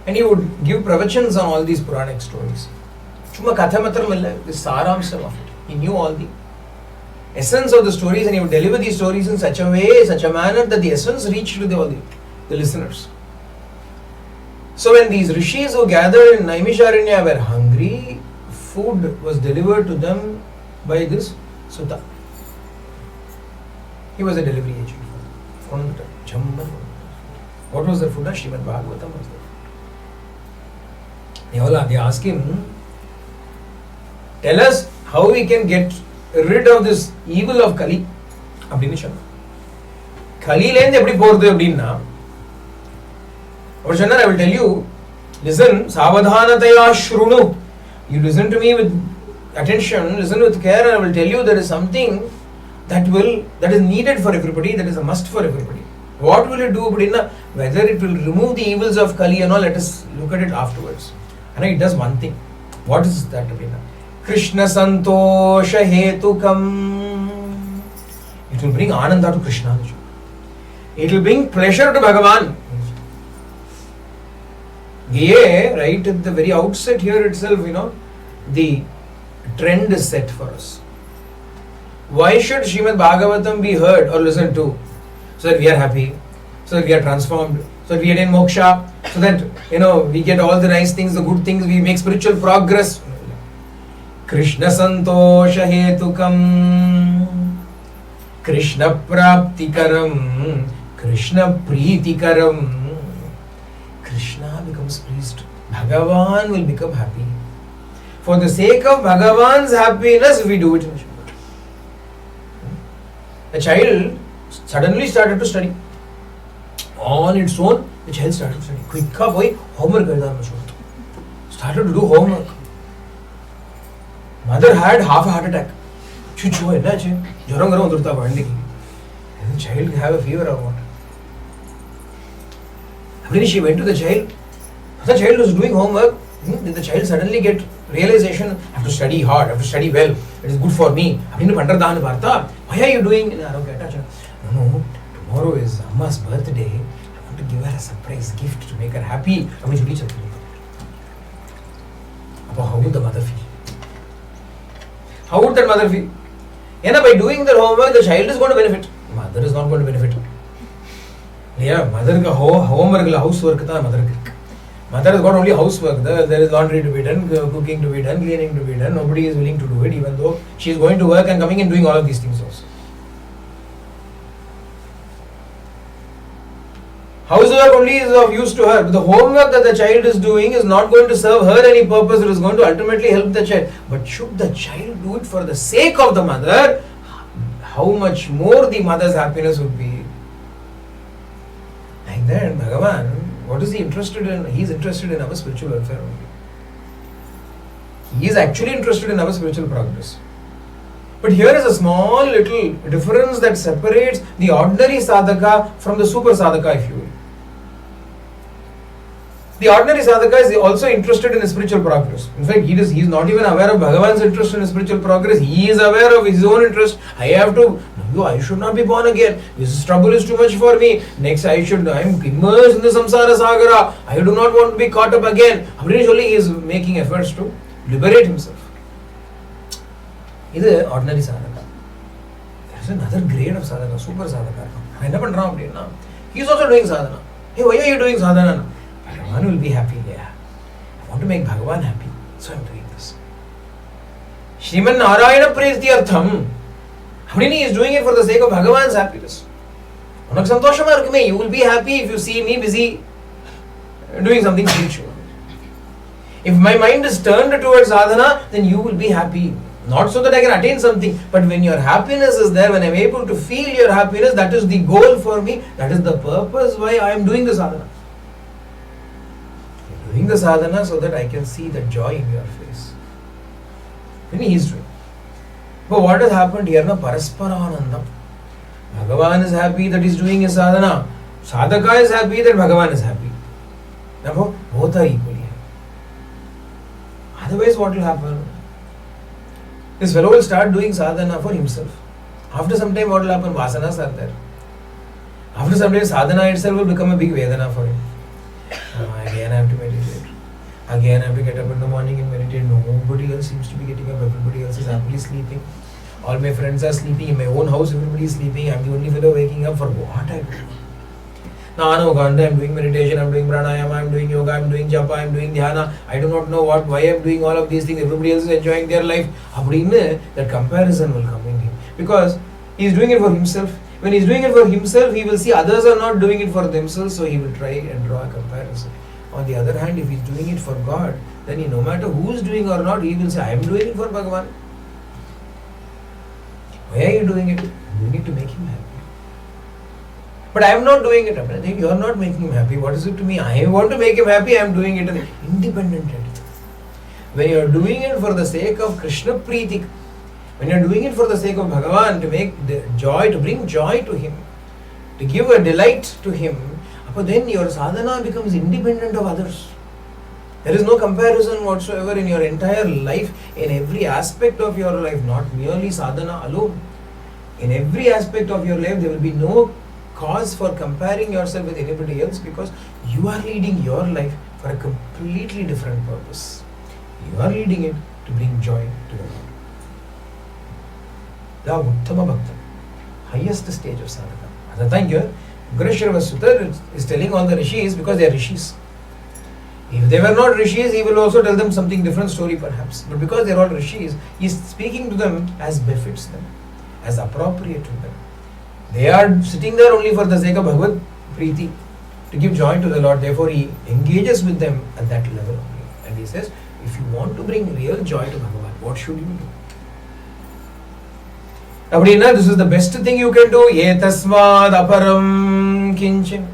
S1: And he would give pravachans on all these Puranic stories. Chuma Kathamatram Milla, the Saramsam of it. He knew all the essence of the stories and he would deliver these stories in such a way, such a manner that the essence reached to the listeners. So when these rishis who gathered in Naimisharanya were hungry, food was delivered to them by this Sutta. He was a delivery agent for them. What was the food? Śrīmad Bhāgavatam was there. They asked him, tell us how we can get rid of this evil of Kali. Kali lende eppadi porudhu appadina. I will tell you, listen, savadhanataya shrunu. You listen to me with attention, listen with care, and I will tell you there is something that is needed for everybody, that is a must for everybody. What will it do? Whether it will remove the evils of Kali or not, let us look at it afterwards. And it does one thing. What is that? Krishna Santosha Hetukam. It will bring Ananda to Krishna. It will bring pleasure to Bhagavan. Right at the very outset here itself, the trend is set for us. Why should Śrīmad Bhāgavatam be heard or listened to? So that we are happy, so that we are transformed, so that we attain moksha, so that we get all the nice things, the good things, we make spiritual progress. Krishna Santosha Hetukam, Krishna Praptikaram, Krishna Preetikaram. Krishna becomes pleased. Bhagavan will become happy. For the sake of Bhagavan's happiness, we do it. A child suddenly started to study. On its own, the child started to study. Quick boy, homework. Started to do homework. Mother had half a heart attack. The child have a fever or what? When she went to the child was doing homework. Did the child suddenly get realization, I have to study hard, I have to study well, it is good for me. Why are you doing? No, tomorrow is Amma's birthday. I want to give her a surprise gift to make her happy. How would the mother feel? How would that mother feel? By doing the homework, the child is going to benefit. Mother is not going to benefit. Yeah, mother ka homework, housework ka mother. Mother has got only housework. There is laundry to be done, cooking to be done, cleaning to be done. Nobody is willing to do it, even though she is going to work and coming and doing all of these things also. Housework only is of use to her. But the homework that the child is doing is not going to serve her any purpose. It is going to ultimately help the child. But should the child do it for the sake of the mother, how much more the mother's happiness would be. Like that, Bhagavan, what is he interested in? He is interested in our spiritual welfare only. He is actually interested in our spiritual progress. But here is a small little difference that separates the ordinary sadhaka from the super sadhaka, if you will. The ordinary sadhaka is also interested in spiritual progress. In fact, he is not even aware of Bhagavan's interest in spiritual progress. He is aware of his own interest. I should not be born again. This trouble is too much for me. Next, I am immersed in the samsara sagara. I do not want to be caught up again. Eventually, he is making efforts to liberate himself. This is ordinary sadhaka. There is another grade of sadhaka, super sadhaka. He is also doing sadhana. Hey, why are you doing sadhana? Bhagavan will be happy. Yeah. I want to make Bhagavan happy. So I am doing this. Śrīmad Narayana Prithiyartham. He is doing it for the sake of Bhagavan's happiness. You will be happy if you see me busy doing something spiritual. If my mind is turned towards sadhana, then you will be happy. Not so that I can attain something, but when your happiness is there, when I am able to feel your happiness, that is the goal for me. That is the purpose why I am doing the sadhana. I am doing the sadhana so that I can see the joy in your face. When he is doing. But what has happened here? Parasparanandam. Bhagavan is happy that he is doing his sadhana. Sadhaka is happy that Bhagavan is happy. Therefore, both are equally happy. Otherwise, what will happen? This fellow will start doing sadhana for himself. After some time, what will happen? Vasanas are there. After some time, sadhana itself will become a big vedana for him. Again, I have to meditate. Again, I have to get up in the morning and meditate. Nobody else seems to be getting up. Everybody else is happily sleeping. All my friends are sleeping. In my own house, everybody is sleeping. I am the only fellow waking up. For what I do? Now, I am doing meditation, I am doing pranayama, I am doing yoga, I am doing japa, I am doing dhyana. I do not know why I am doing all of these things. Everybody else is enjoying their life. That comparison will come in him. Because he is doing it for himself. When he is doing it for himself, he will see others are not doing it for themselves, so he will try and draw a comparison. On the other hand, if he is doing it for God, then no matter who is doing or not, he will say, I am doing it for Bhagavan. Why are you doing it? You need to make him happy. But I am not doing it. I think you are not making him happy. What is it to me? I want to make him happy. I am doing it. Independent. When you are doing it for the sake of Krishna Preeti, when you are doing it for the sake of Bhagavan, to make the joy, to bring joy to him, to give a delight to him, then your sadhana becomes independent of others. There is no comparison whatsoever in your entire life, in every aspect of your life, not merely sadhana alone. In every aspect of your life, there will be no cause for comparing yourself with anybody else, because you are leading your life for a completely different purpose. You are leading it to bring joy to the world. The Uttama Bhakta, highest stage of sadhana. At the time here, Gurudeva Sutta is telling all the rishis because they are rishis. If they were not rishis, he will also tell them something different story perhaps. But because they are all rishis, he is speaking to them as befits them, as appropriate to them. They are sitting there only for the sake of Bhagavad Preeti, to give joy to the Lord. Therefore, he engages with them at that level only. And he says, if you want to bring real joy to Bhagavan, what should you do? Abdina, this is the best thing you can do. Ye tasmad aparam kinchin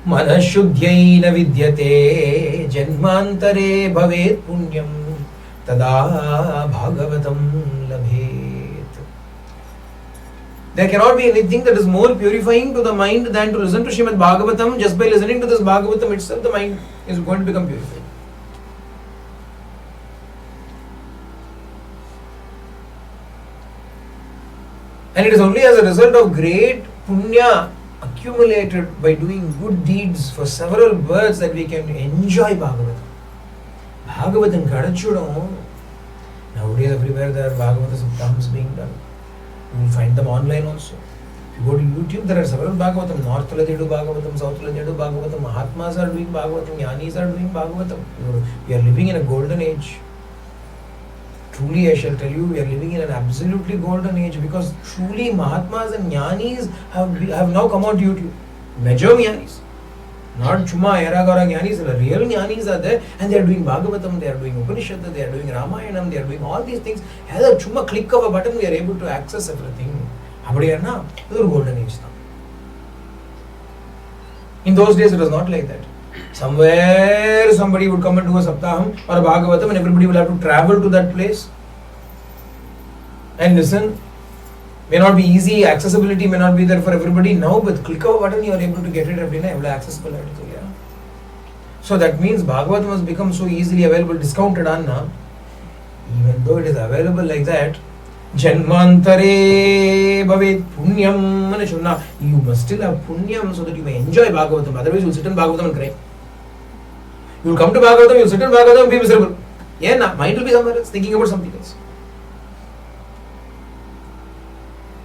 S1: manashuddhyena vidyate janmantare bhavet punyam tada bhagavatam labhet. There cannot be anything that is more purifying to the mind than to listen to Śrīmad Bhāgavatam. Just by listening to this Bhāgavatam itself, the mind is going to become purified. And it is only as a result of great punya accumulated by doing good deeds for several births that we can enjoy Bhagavatam. Bhagavatam kadachudam. Nowadays everywhere there are Bhagavata Saptahams being done. You will find them online also. If you go to YouTube, there are several Bhagavatam. North they do Bhagavatam, South they do Bhagavatam. Mahatmas are doing Bhagavatam, Jnanis are doing Bhagavatam. We are living in a golden age. Truly, I shall tell you, we are living in an absolutely golden age because truly Mahatmas and Jnanis have now come on to YouTube. Major Jnanis. Not Chuma, Eragara Jnanis, the real Jnanis are there and they are doing Bhagavatam, they are doing Upanishad, they are doing Ramayanam, they are doing all these things. As a Chuma click of a button, we are able to access everything. This is a golden age. In those days, it was not like that. Somewhere somebody would come and do a Saptaham or a Bhagavatam and everybody will have to travel to that place and listen. May not be easy, accessibility may not be there for everybody. Now with click of a button you are able to get it every night, accessible. So that means Bhagavatam has become so easily available, discounted Anna. Even though it is available like that, Janmantare Bhavet Punyam. You must still have Punyam so that you may enjoy Bhagavatam. Otherwise you will sit in Bhagavatam and cry. You will come to Bhagavatam, you will sit in Bhagavatam and be miserable. Mind will be somewhere else, thinking about something else.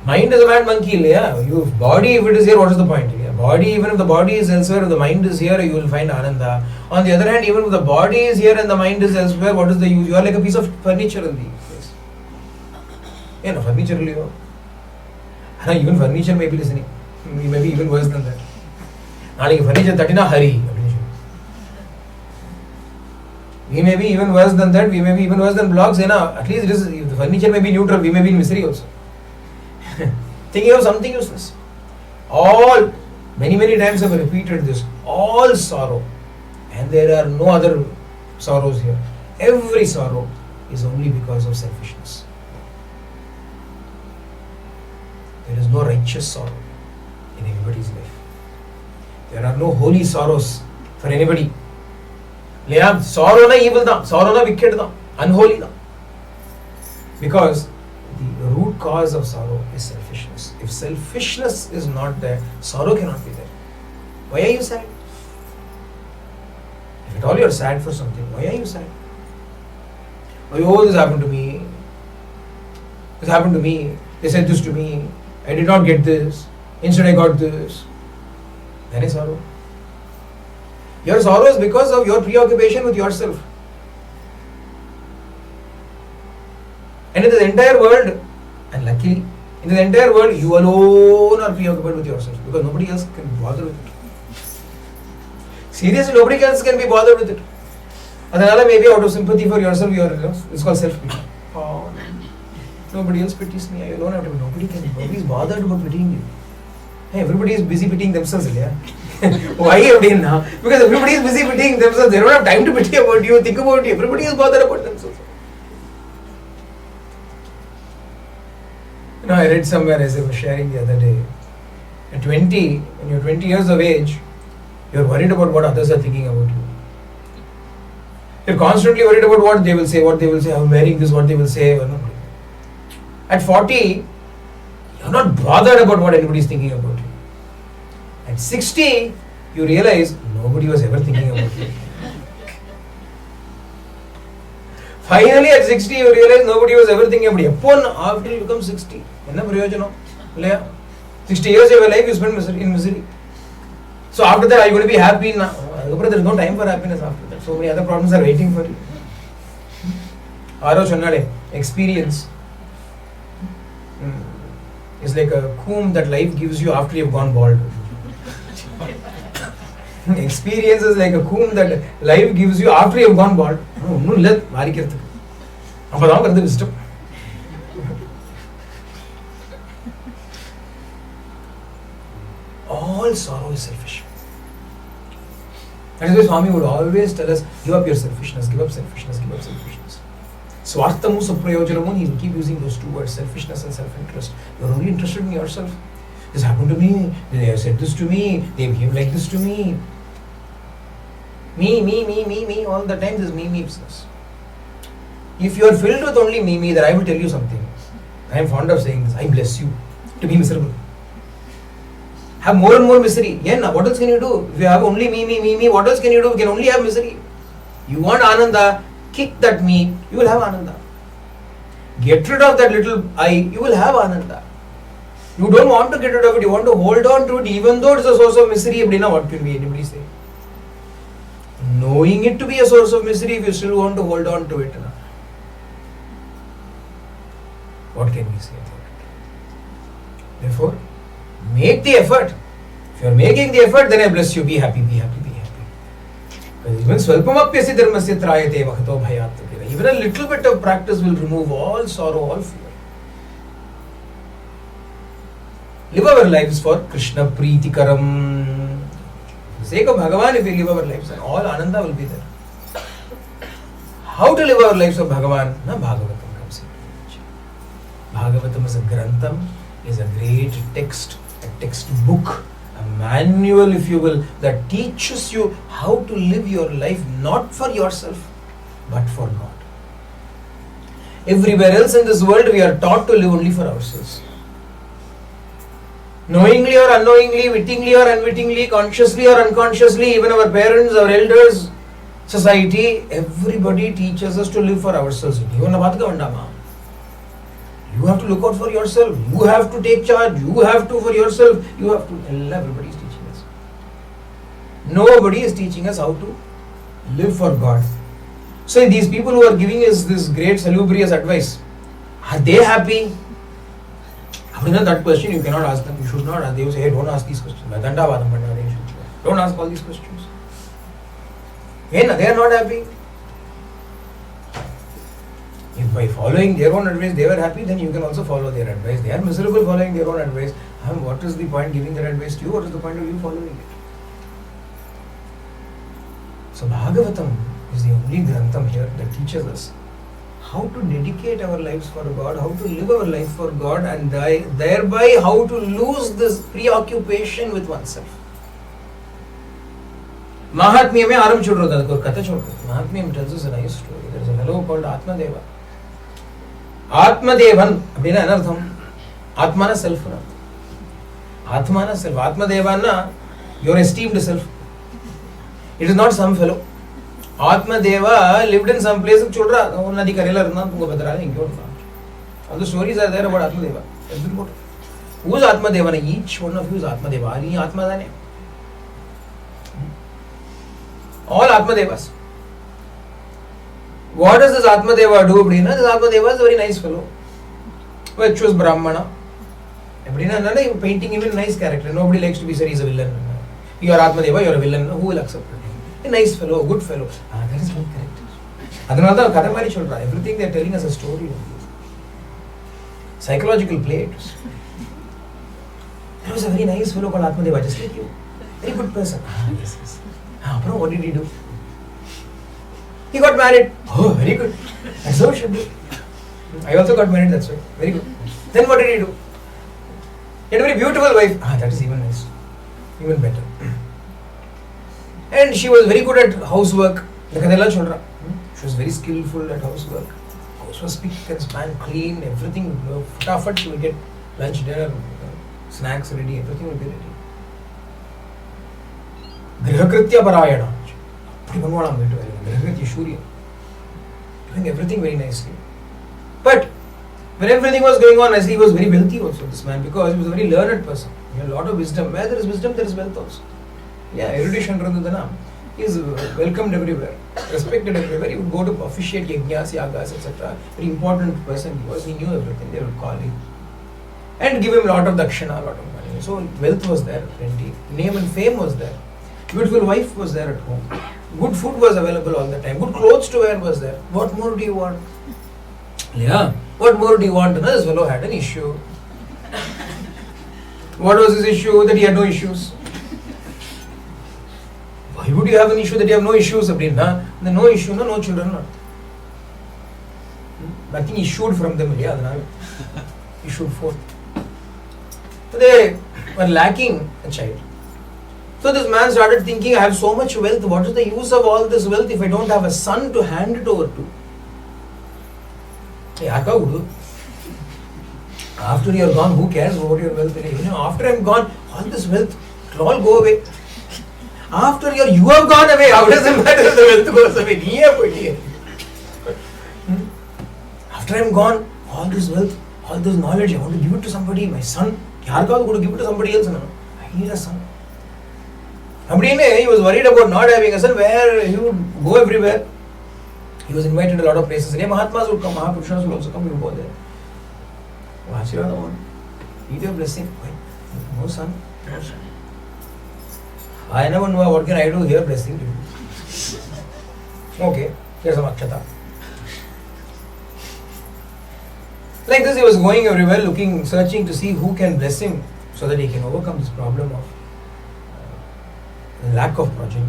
S1: Mind is a mad monkey. Your body, if it is here, what is the point? Body, even if the body is elsewhere, if the mind is here, you will find Ananda. On the other hand, even if the body is here and the mind is elsewhere, what is the use? You are like a piece of furniture in the place. Furniture. Even furniture may be listening. We may be even worse than that. Furniture tatina hari. We may be even worse than that. We may be even worse than blocks. At least the furniture may be neutral. We may be in misery also. Thinking of something useless. Many times I have repeated this. All sorrow. And there are no other sorrows here. Every sorrow is only because of selfishness. There is no righteous sorrow in anybody's life. There are no holy sorrows for anybody. Sorrow na evil da, sorrow na wicked da, unholy da. Because the root cause of sorrow is selfishness. If selfishness is not there, sorrow cannot be there. Why are you sad? If at all you are sad for something, why are you sad? Oh, this happened to me. This happened to me. They said this to me. I did not get this. Instead I got this. Then is sorrow. Your sorrow is because of your preoccupation with yourself. And in the entire world, and luckily, in the entire world, you alone are preoccupied with yourself because nobody else can be bothered with it. Seriously, nobody else can be bothered with it. Adhanala maybe out of sympathy for yourself, it's called self-pity. Oh, nobody else pities me, I alone have to. Nobody is bothered about pitying you. Hey, everybody is busy pitying themselves. Why? Because everybody is busy pitying themselves. They don't have time to pity about you, think about you. Everybody is bothered about themselves. I read somewhere as I was sharing the other day. At 20, when you're 20 years of age, you're worried about what others are thinking about you. You're constantly worried about what they will say, I'm wearing this, what they will say. At 40, you're not bothered about what anybody is thinking about you. At 60, you realize nobody was ever thinking about you. Finally, at 60, you realize nobody was ever thinking about you. After you become 60, 60 years of your life you spend in misery. So after that, are you going to be happy now? There is no time for happiness after that. So many other problems are waiting for you. Experience is like a comb that life gives you after you have gone bald. Experience is like a comb that life gives you after you have gone bald. All sorrow is selfish. That is why Swami would always tell us, give up your selfishness, give up selfishness, give up selfishness. Swarthamu saprayojanamu, he will keep using those two words, selfishness and self-interest. You are only interested in yourself. This happened to me, they have said this to me, they behave like this to me. Me, all the time this me business. If you are filled with only me, then I will tell you something. I am fond of saying this, I bless you. to be miserable. Have more and more misery. Yeah, what else can you do? If you have only me, what else can you do? You can only have misery. You want Ananda, kick that me, you will have Ananda. Get rid of that little I, you will have Ananda. You don't want to get rid of it, you want to hold on to it even though it's a source of misery. What can anybody say? Knowing it to be a source of misery, if you still want to hold on to it, what can we say about it? Therefore, make the effort. If you are making the effort, then I bless you. Be happy, be happy, be happy. Because even swalpamapyasi dharmasya trayate bhakto bhayat. Even a little bit of practice will remove all sorrow, all fear. Live our lives for Krishna Preetikaram. For the sake of Bhagavan, if we live our lives, and all Ananda will be there. How to live our lives for Bhagavan? Bhagavatam comes in. Bhagavatam is a grantham, is a great text, a textbook, a manual, if you will, that teaches you how to live your life not for yourself, but for God. Everywhere else in this world, we are taught to live only for ourselves. Knowingly or unknowingly, wittingly or unwittingly, consciously or unconsciously, even our parents, our elders, society, everybody teaches us to live for ourselves. You have to look out for yourself. You have to take charge. You have to for yourself. You have to. Everybody is teaching us. Nobody is teaching us how to live for God. So these people who are giving us this great salubrious advice, are they happy? That question you cannot ask them. You should not ask. They will say, hey, don't ask these questions. Don't ask all these questions. Hey, they are not happy. If by following their own advice they were happy, then you can also follow their advice. They are miserable following their own advice. What is the point giving their advice to you? What is the point of you following it? So Bhagavatam is the only grantham here that teaches us how to dedicate our lives for God, how to live our life for God, and thereby how to lose this preoccupation with oneself. Mahatmyam mein aram chud raha tha, katha chud raha. Mahatmyam tells us a nice story. There is a fellow called Atmadeva. Atmadevan, abhina anartham. Atmana self. Atmana self. Atmadevana, your esteemed self. It is not some fellow. Atmadeva lived in some place of Chodra. Nadi Karela Rana, all the stories are there about Atmadeva. Who is Atmadeva? Each one of you is Atmadeva. Are you Atmadane? All Atmadevas. What does this Atmadeva do? This Atmadeva is a very nice fellow. Which was Brahmana. Painting him in a nice character. Nobody likes to be said he's a villain. You are Atmadeva, you are a villain. Who will accept it? A nice fellow, a good fellow. That is my character. Everything they are telling us a story. Psychological play. There was a very nice fellow called Atmadeva, just like you. Very good person. Yes. What did he do? He got married. Oh, very good. That's how it should be. I also got married, that's right. Very good. Then what did he do? He had a very beautiful wife. That is even nice. Even better. And she was very good at housework. She was very skillful at housework. House was spick and span, clean, everything. Fatafat, she would get lunch, dinner, snacks ready, everything would be ready. Grihakritya Parayana. Grihakritya Shurya. Doing everything very nicely. But when everything was going on, he was very wealthy also, this man, because he was a very learned person. He had a lot of wisdom. Where there is wisdom, there is wealth also. Yeah, erudition he is welcomed everywhere, respected everywhere. He would go to officiate yajnas, yagas, etc. Very important person he was. He knew everything. They would call him and give him a lot of dakshina, a lot of money. So wealth was there, plenty. Name and fame was there. Beautiful wife was there at home. Good food was available all the time. Good clothes to wear was there. What more do you want? Yeah. What more do you want? This fellow had an issue. What was his issue? That he had no issues. Why would you have an issue that you have no issues? Then no issue, no children. Nothing issued from them. Issued forth. So they were lacking a child. So this man started thinking, I have so much wealth. What is the use of all this wealth if I don't have a son to hand it over to? After you are gone, who cares about your wealth? After I am gone, all this wealth will all go away. After you have gone away, how does it matter if the wealth goes away? After I am gone, all this wealth, all this knowledge, I want to give it to somebody, my son. I want to give it to somebody else. I need a son. He was worried about not having a son, where he would go everywhere. He was invited a lot of places. Mahatmas would come, Mahapurushas would also come, he would go there. Need your blessing. No son. No son. I never know what can I do here, blessing to you. Okay, here's some akshata. Like this, he was going everywhere, looking, searching to see who can bless him so that he can overcome this problem of lack of progeny.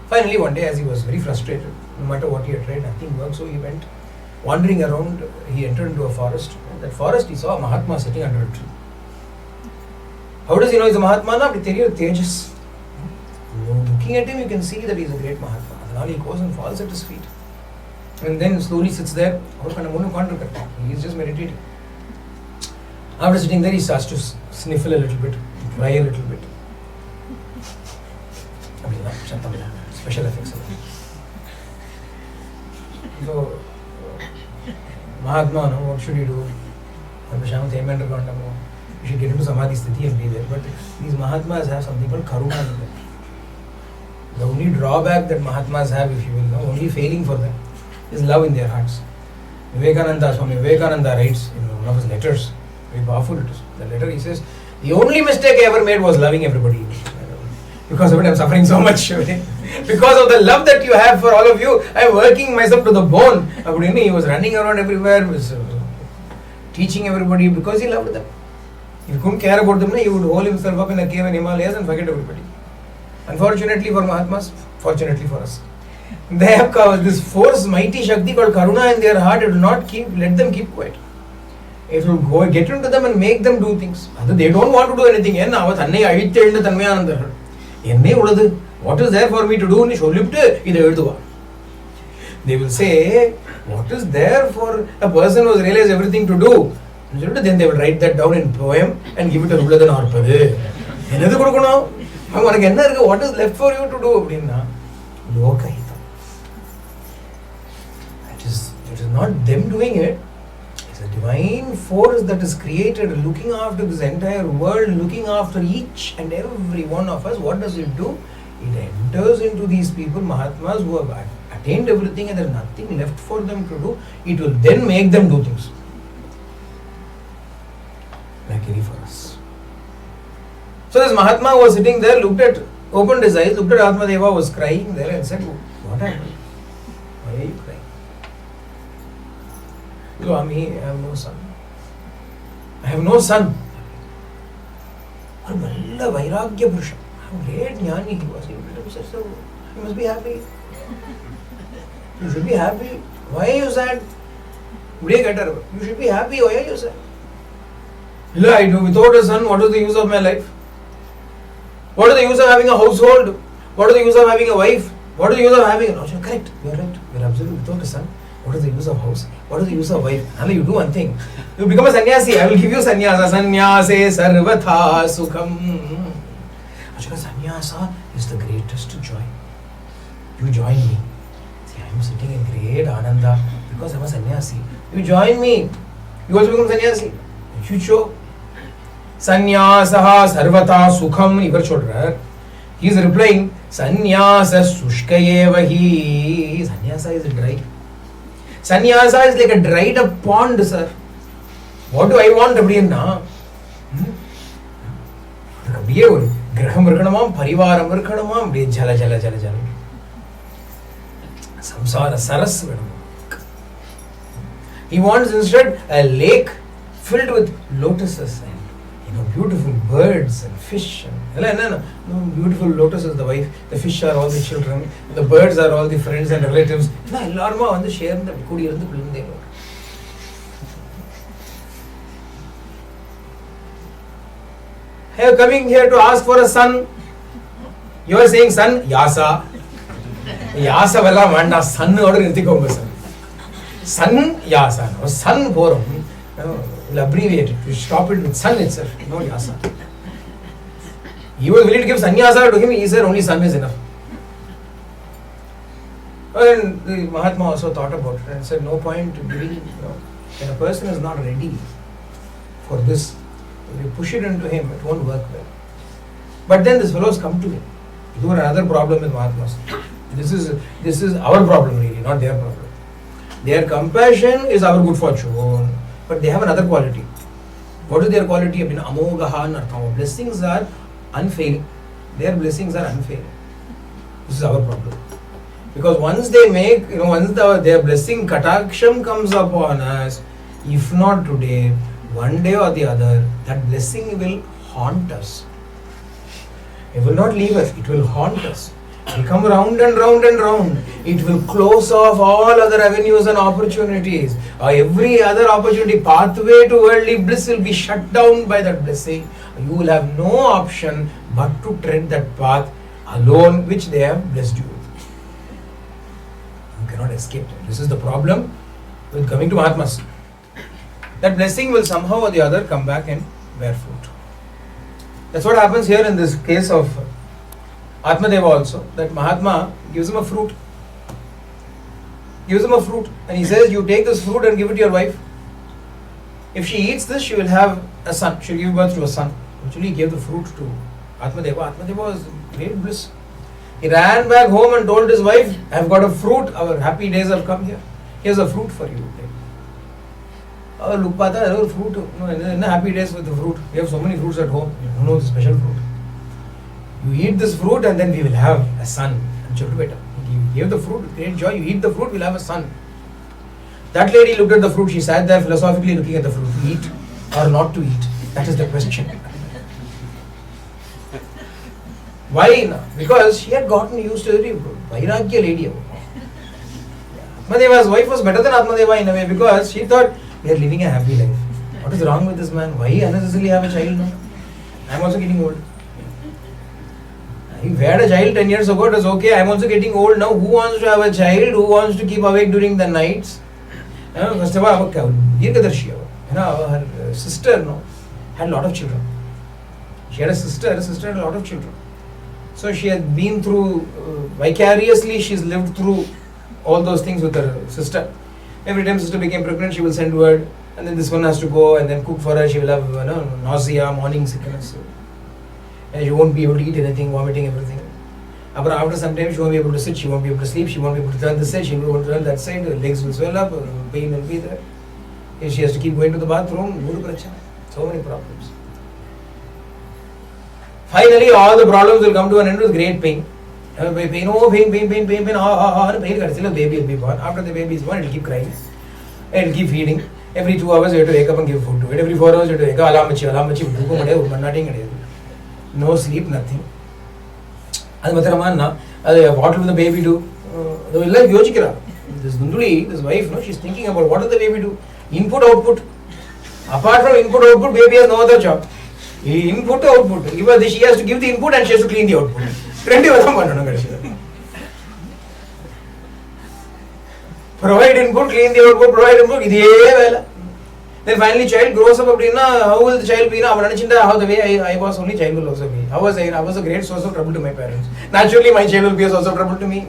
S1: Finally, one day, as he was very frustrated, no matter what he had tried, nothing worked, so he went wandering around. He entered into a forest. In that forest, he saw a Mahatma sitting under a tree. How does he know he's a Mahatma? Tejas. Looking at him, you can see that he's a great Mahatma. And he goes and falls at his feet. And then slowly sits there. He is just meditating. After sitting there, he starts to sniffle a little bit, cry a little bit. Special effects. So, Mahatma, what should you do? You should get into Samadhi Sthiti and be there. But these Mahatmas have something called Karuna in them. The only drawback that Mahatmas have, if you will know, only failing for them, is love in their hearts. Swami Vivekananda writes in one of his letters, very powerful it is. The letter he says, the only mistake I ever made was loving everybody. Because of it, I am suffering so much. Because of the love that you have for all of you, I am working myself to the bone. He was running around everywhere, was teaching everybody because he loved them. If he couldn't care about them, he would hole himself up in a cave in Himalayas and forget everybody. Unfortunately for Mahatmas, fortunately for us, they have this force, mighty Shakti called Karuna in their heart. It will not let them keep quiet. It will go get into them and make them do things. They don't want to do anything. What is there for me to do? They will say, what is there for a person who has realized everything to do? Then they will write that down in poem and give it to Ruladhan Arpade. What is left for you to do? It is not them doing it. It's a divine force that is created, looking after this entire world, looking after each and every one of us. What does it do? It enters into these people, Mahatmas, who have attained everything and there is nothing left for them to do. It will then make them do things. Luckily for us. So this Mahatma was sitting there, opened his eyes, looked at Atmadeva, was crying there and said, what happened? Why are you crying? Swami, I have no son. I have no son. Vairagya Purusha. How great Jnani he was. He must be happy. You should be happy. Why are you sad? You should be happy. Why are you sad? I do. Without a son, what is the use of my life? What is the use of having a household? What is the use of having a wife? What is the use of having a... Correct. You are right. You are absolutely without a son. What is the use of house? What is the use of wife? And you do one thing. You become a sannyasi. I will give you sannyasa. Sannyase sarvatha sukham. Sannyasa is the greatest joy. You join me. See, I am sitting in great ananda because I am a sannyasi. You join me. You also become sannyasi. You should show. Sannyasaha sarvata sukham. He is replying, Sannyasa sushkayevahi. Sannyasa is dry. Sannyasa is like a dried up pond, sir. What do I want? Graham Virkanamam, Parivaram Virkanamam, Jala Jala Jala Jala. Samsara Saras. He wants instead a lake filled with lotuses and beautiful birds and fish. Beautiful lotus is the wife, the fish are all the children, the birds are all the friends and relatives. I am coming here to ask for a son. You are saying son, Yasa. Yasa vela manda son order irthikomba son. Son Yasa. Son porum. He'll abbreviate it. You stop it with sun itself. No yasa. He was willing to give sannyasa to him. He said only sun is enough. And the Mahatma also thought about it and said no point giving, when a person is not ready for this, if you push it into him, it won't work well. But then these fellows come to me. This is another problem with Mahatmas. This is our problem really, not their problem. Their compassion is our good fortune, but they have another quality. What is their quality? Amogaha. Blessings are unfailing. Their blessings are unfailing. This is our problem. Because once they make, once their blessing kataksham comes upon us, if not today, one day or the other, that blessing will haunt us. It will not leave us, it will haunt us. It will come round and round and round. It will close off all other avenues and opportunities. Every other opportunity, pathway to worldly bliss will be shut down by that blessing. You will have no option but to tread that path alone which they have blessed you with. You cannot escape it. This is the problem with coming to Mahatmas. That blessing will somehow or the other come back and bear fruit. That's what happens here in this case of Atmadeva also, that Mahatma gives him a fruit. And he says, you take this fruit and give it to your wife. If she eats this, she will have a son. She will give birth to a son. Actually, he gave the fruit to Atmadeva. Atmadeva was great bliss. He ran back home and told his wife, I have got a fruit. Our happy days have come here. Here's a fruit for you. Look, Pata, there was fruit. In the happy days with the fruit. We have so many fruits at home. You know the special fruit. You eat this fruit and then we will have a son. He gave the fruit, great joy. You eat the fruit, we'll have a son. That lady looked at the fruit. She sat there philosophically looking at the fruit. To eat or not to eat? That is the question. Why? Because she had gotten used to it. Vairagya lady. Atmadeva's wife was better than Atmadeva in a way because she thought, we are living a happy life. What is wrong with this man? Why unnecessarily have a child now? I am also getting old. If we had a child 10 years ago, it was okay. I am also getting old now. Who wants to have a child? Who wants to keep awake during the nights? First of all, her sister had a lot of children. She had a sister had a lot of children. So she had been through, vicariously she has lived through all those things with her sister. Every time sister became pregnant, she will send word, and then this one has to go and then cook for her. She will have nausea, morning sickness, and she won't be able to eat anything, vomiting everything. After some time, she won't be able to sit, she won't be able to sleep, she won't be able to turn this side, she won't be able to turn that side. Her legs will swell up, pain will be there. And she has to keep going to the bathroom. So many problems. Finally, all the problems will come to an end with great pain. Pain, pain. Baby will be born. After the baby is born, it will keep crying. It will keep feeding. Every 2 hours, you have to wake up and give food to it. Every 4 hours, you have to wake up. Alam. No sleep, nothing. What will the baby do? This Gunduli, this wife, she's thinking about what will the baby do? Input, output. Apart from input, output, baby has no other job. Input, output. She has to give the input and she has to clean the output. Provide input, clean the output, provide input. Then finally child grows up. How will the child be? How the way I was, only child will also be. I was a great source of trouble to my parents. Naturally my child will be a source of trouble to me.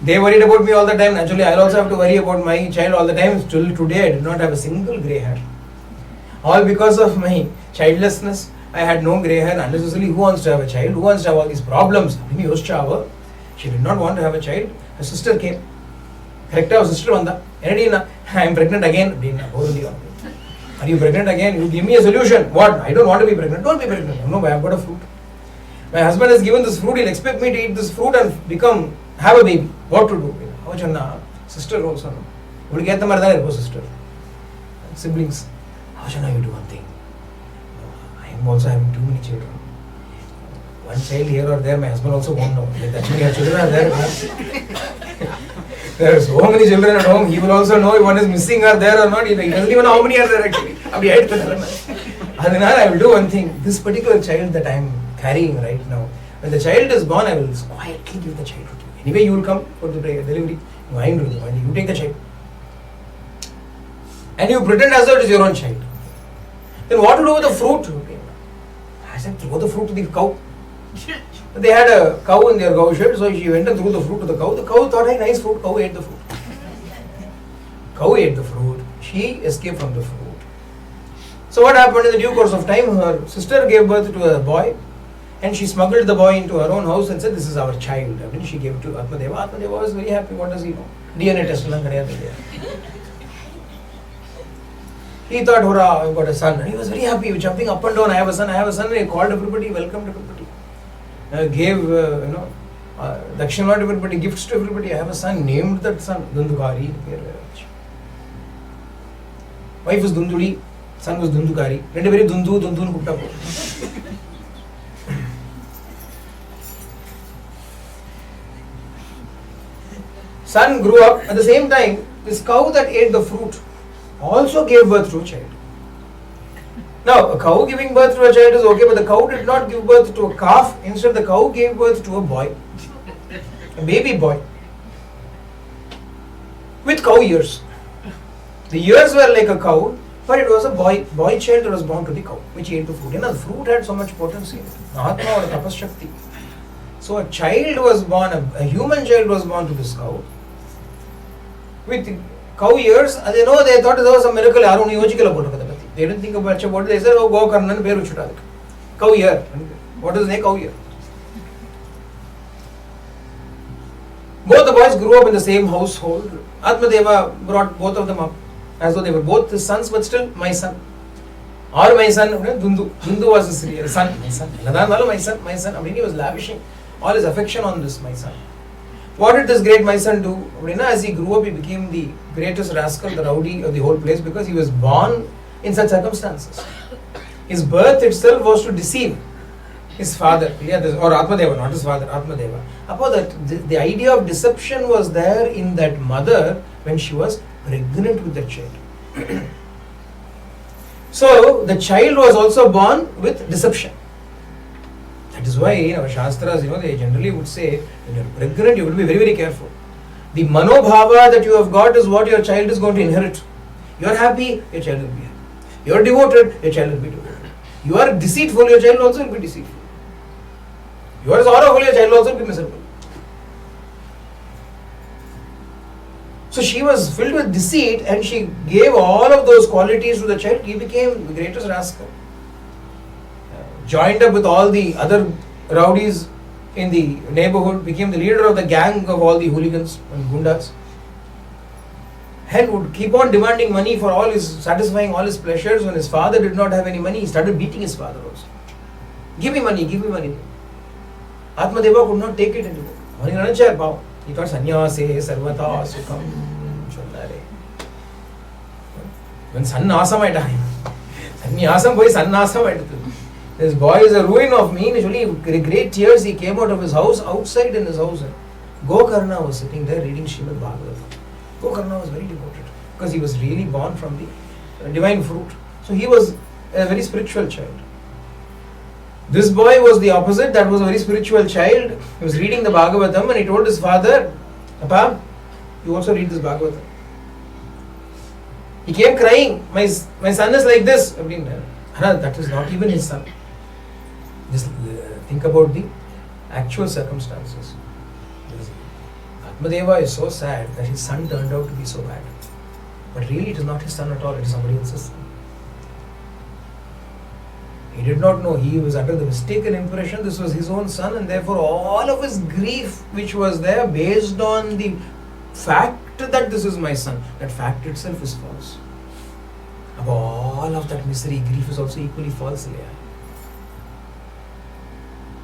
S1: They worried about me all the time. Naturally I will also have to worry about my child all the time. Till today I did not have a single grey hair. All because of my childlessness. I had no grey hair. Unnecessarily, who wants to have a child? Who wants to have all these problems? She did not want to have a child. Her sister came. Correct, her sister vanda. I am pregnant again. Are you pregnant again? You give me a solution. What? I don't want to be pregnant. Don't be pregnant. No, I have got a fruit. My husband has given this fruit. He'll expect me to eat this fruit and have a baby. What to do? Sister also. We'll get the sister. Siblings. How shall I do one thing? I am also having too many children. One child here or there, my husband also won't know. Actually, our children are there. There are so many children at home. He will also know if one is missing or there or not. He doesn't even know how many are there actually. I will do one thing. This particular child that I am carrying right now, when the child is born, I will quietly give the child to you. Anyway, you will come for the delivery. You take the child. and you pretend as though it is your own child. Then what to do with the fruit? Okay. I said, throw the fruit to the cow. They had a cow in their cow shed, so she went and threw the fruit to the cow. The cow thought, hey, nice fruit. Cow ate the fruit. Cow ate the fruit. She escaped from the fruit. So what happened in the due course of time? Her sister gave birth to a boy, and she smuggled the boy into her own house and said, this is our child. I mean, she gave it to Atmadeva. Atmadeva was very happy. What does he know? DNA test. He thought, hurrah, I've got a son. And he was very happy. He was jumping up and down. I have a son. I have a son. And he called everybody, welcomed everybody. Gave, Dakshina to everybody, gifts to everybody. I have a son. Named that son Dundukari. Wife was Dunduli. Son was Dundukari. Rendu very Dundu nu kutta. Son grew up. At the same time, this cow that ate the fruit also gave birth to a child. Now, a cow giving birth to a child is okay, but the cow did not give birth to a calf. Instead, the cow gave birth to a boy, a baby boy, with cow ears. The ears were like a cow, but it was a boy child that was born to the cow, which ate the fruit. You know, the fruit had so much potency in it. Mahatmyam or tapas shakti. So a child was born, a human child was born to this cow, with cow ears. They thought there was a miracle. They didn't think about it. They said, oh, go karnan peru chuta. Cow ear. What is a cow ear? Both the boys grew up in the same household. Atmadeva brought both of them up as though they were both his sons, but still my son. Or my son, Dundu. Dundu was his son. My son. My son. I mean, he was lavishing all his affection on this, my son. What did this great my son do? As he grew up, he became the greatest rascal, the rowdy of the whole place, because he was born in such circumstances. His birth itself was to deceive his father, or Atmadeva, not his father, Atmadeva. The idea of deception was there in that mother when she was pregnant with the child. So the child was also born with deception. That is why in our Shastras, they generally would say, when you are pregnant, you will be very, very careful. The manobhava that you have got is what your child is going to inherit. You are happy, your child will be happy. You are devoted, your child will be devoted. You are deceitful, your child also will be deceitful. You are sorrowful, your child will also be miserable. So she was filled with deceit, and she gave all of those qualities to the child. He became the greatest rascal. Joined up with all the other rowdies in the neighborhood, became the leader of the gang of all the hooligans and gundas, and would keep on demanding money for satisfying all his pleasures. When his father did not have any money, he started beating his father also. Give me money, give me money. Atmadeva could not take it anymore. He thought, Sanyase sarvata sukham chandare. When sannasam I die, sannyasam boy sannasam I die. This boy is a ruin of me. Initially, great tears, he came out of his house, outside in his house. Gokarna was sitting there reading Śrīmad Bhāgavatam. Gokarna was very devoted because he was really born from the divine fruit. So he was a very spiritual child. This boy was the opposite. That was a very spiritual child. He was reading the Bhagavatam and he told his father, Appa, you also read this Bhagavatam. He came crying, my son is like this. That is not even his son. Just think about the actual circumstances. Atmadeva is so sad that his son turned out to be so bad. But really it is not his son at all, it is somebody else's son. He did not know, he was under the mistaken impression this was his own son, and therefore all of his grief which was there based on the fact that this is my son, that fact itself is false. All of that misery, grief is also equally false.